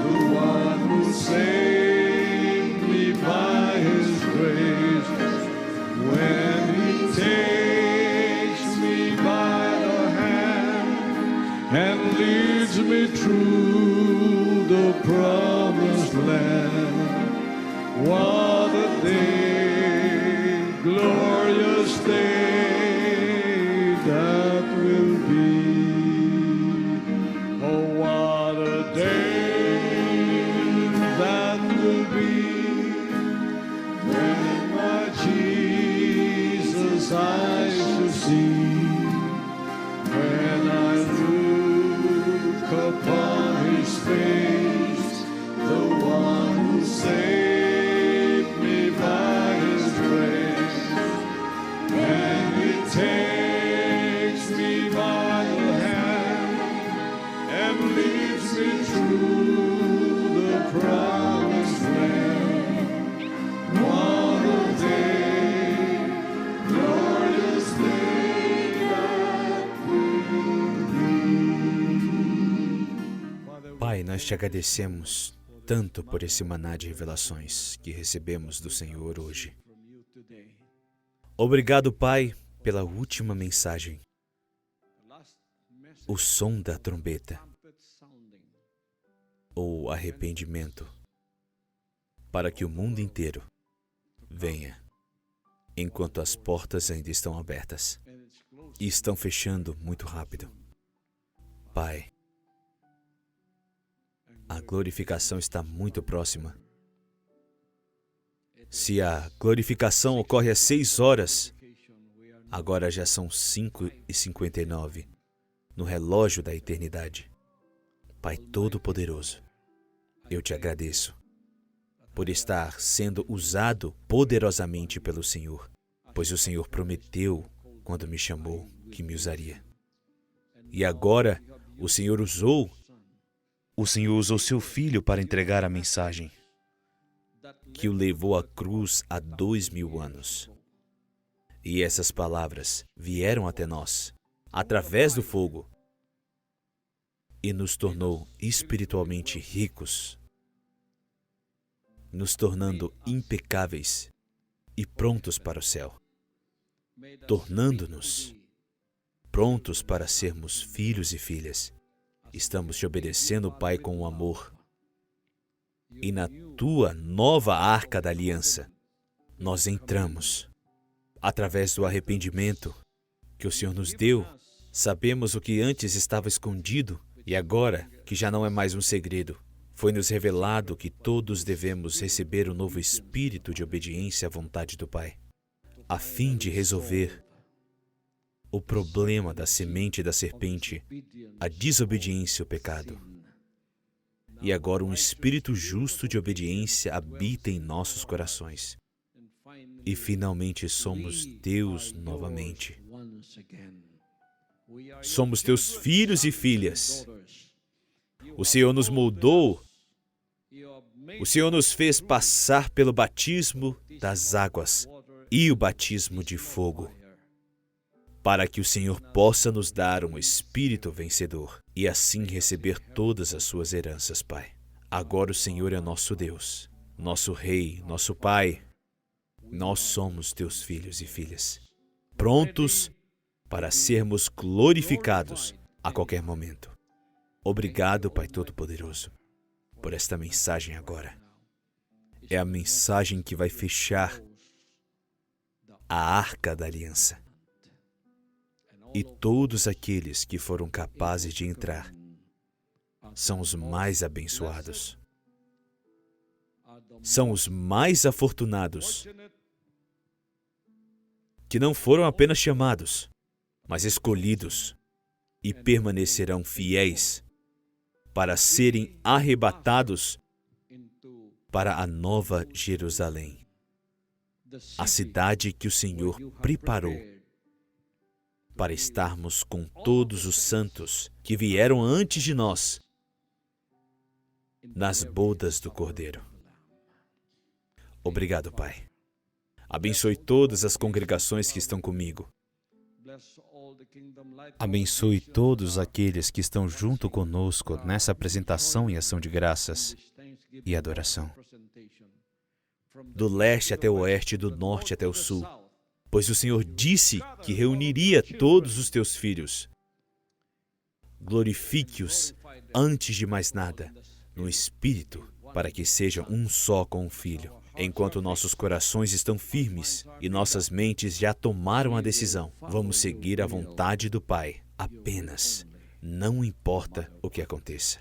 the one who saved me by his grace. When he takes me by the hand and leads me through the promised land. What a day, glorious day that will be. Oh, what a day that will be when my Jesus I shall see. When I look upon his face, the one who saved me by his grace. When he takes me by the hand and leads me through the promised land. What a day, glorious day that will be. Pai, nós te agradecemos tanto por esse maná de revelações que recebemos do Senhor hoje. Obrigado, Pai, pela última mensagem, o som da trombeta, ou arrependimento, para que o mundo inteiro venha, enquanto as portas ainda estão abertas e estão fechando muito rápido. Pai, a glorificação está muito próxima. Se a glorificação ocorre às 6 horas, agora já são 5:59, no relógio da eternidade. Pai Todo-Poderoso, eu te agradeço por estar sendo usado poderosamente pelo Senhor, pois o Senhor prometeu, quando me chamou, que me usaria. E agora, o Senhor usou seu Filho para entregar a mensagem que o levou à cruz há 2000 anos. E essas palavras vieram até nós, através do fogo, e nos tornou espiritualmente ricos, nos tornando impecáveis e prontos para o céu, tornando-nos prontos para sermos filhos e filhas. Estamos te obedecendo, Pai, com o amor. E na tua nova arca da aliança, nós entramos. Através do arrependimento que o Senhor nos deu, sabemos o que antes estava escondido e agora, que já não é mais um segredo, foi-nos revelado que todos devemos receber o novo espírito de obediência à vontade do Pai, a fim de resolver o problema da semente da serpente, a desobediência e o pecado. E agora um espírito justo de obediência habita em nossos corações. E finalmente somos teus novamente. Somos teus filhos e filhas. O Senhor nos moldou. O Senhor nos fez passar pelo batismo das águas e o batismo de fogo, para que o Senhor possa nos dar um espírito vencedor e assim receber todas as suas heranças, Pai. Agora o Senhor é nosso Deus, nosso Rei, nosso Pai. Nós somos teus filhos e filhas, prontos para sermos glorificados a qualquer momento. Obrigado, Pai Todo-Poderoso, por esta mensagem agora. É a mensagem que vai fechar a arca da aliança. E todos aqueles que foram capazes de entrar são os mais abençoados. São os mais afortunados, que não foram apenas chamados, mas escolhidos, e permanecerão fiéis para serem arrebatados para a Nova Jerusalém, a cidade que o Senhor preparou para estarmos com todos os santos que vieram antes de nós nas bodas do Cordeiro. Obrigado, Pai. Abençoe todas as congregações que estão comigo. Abençoe todos aqueles que estão junto conosco nessa apresentação e ação de graças e adoração. Do leste até o oeste, do norte até o sul. Pois o Senhor disse que reuniria todos os teus filhos. Glorifique-os antes de mais nada, no Espírito, para que sejam um só com o Filho. Enquanto nossos corações estão firmes e nossas mentes já tomaram a decisão, vamos seguir a vontade do Pai, apenas. Não importa o que aconteça.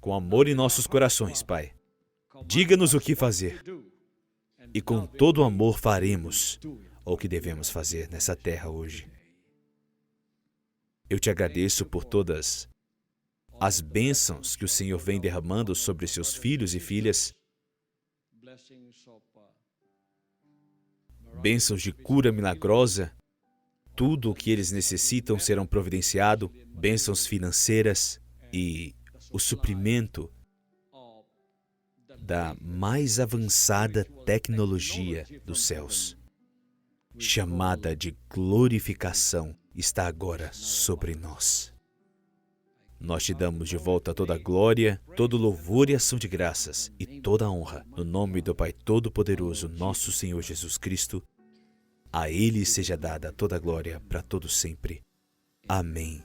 Com amor em nossos corações, Pai, diga-nos o que fazer. E com todo amor faremos o que devemos fazer nessa terra hoje. Eu te agradeço por todas as bênçãos que o Senhor vem derramando sobre seus filhos e filhas. Bênçãos de cura milagrosa. Tudo o que eles necessitam serão providenciado. Bênçãos financeiras e o suprimento da mais avançada tecnologia dos céus, chamada de glorificação, está agora sobre nós. Nós te damos de volta toda a glória, todo louvor e ação de graças e toda a honra, no nome do Pai Todo-Poderoso, nosso Senhor Jesus Cristo. A Ele seja dada toda a glória para todo sempre. Amém.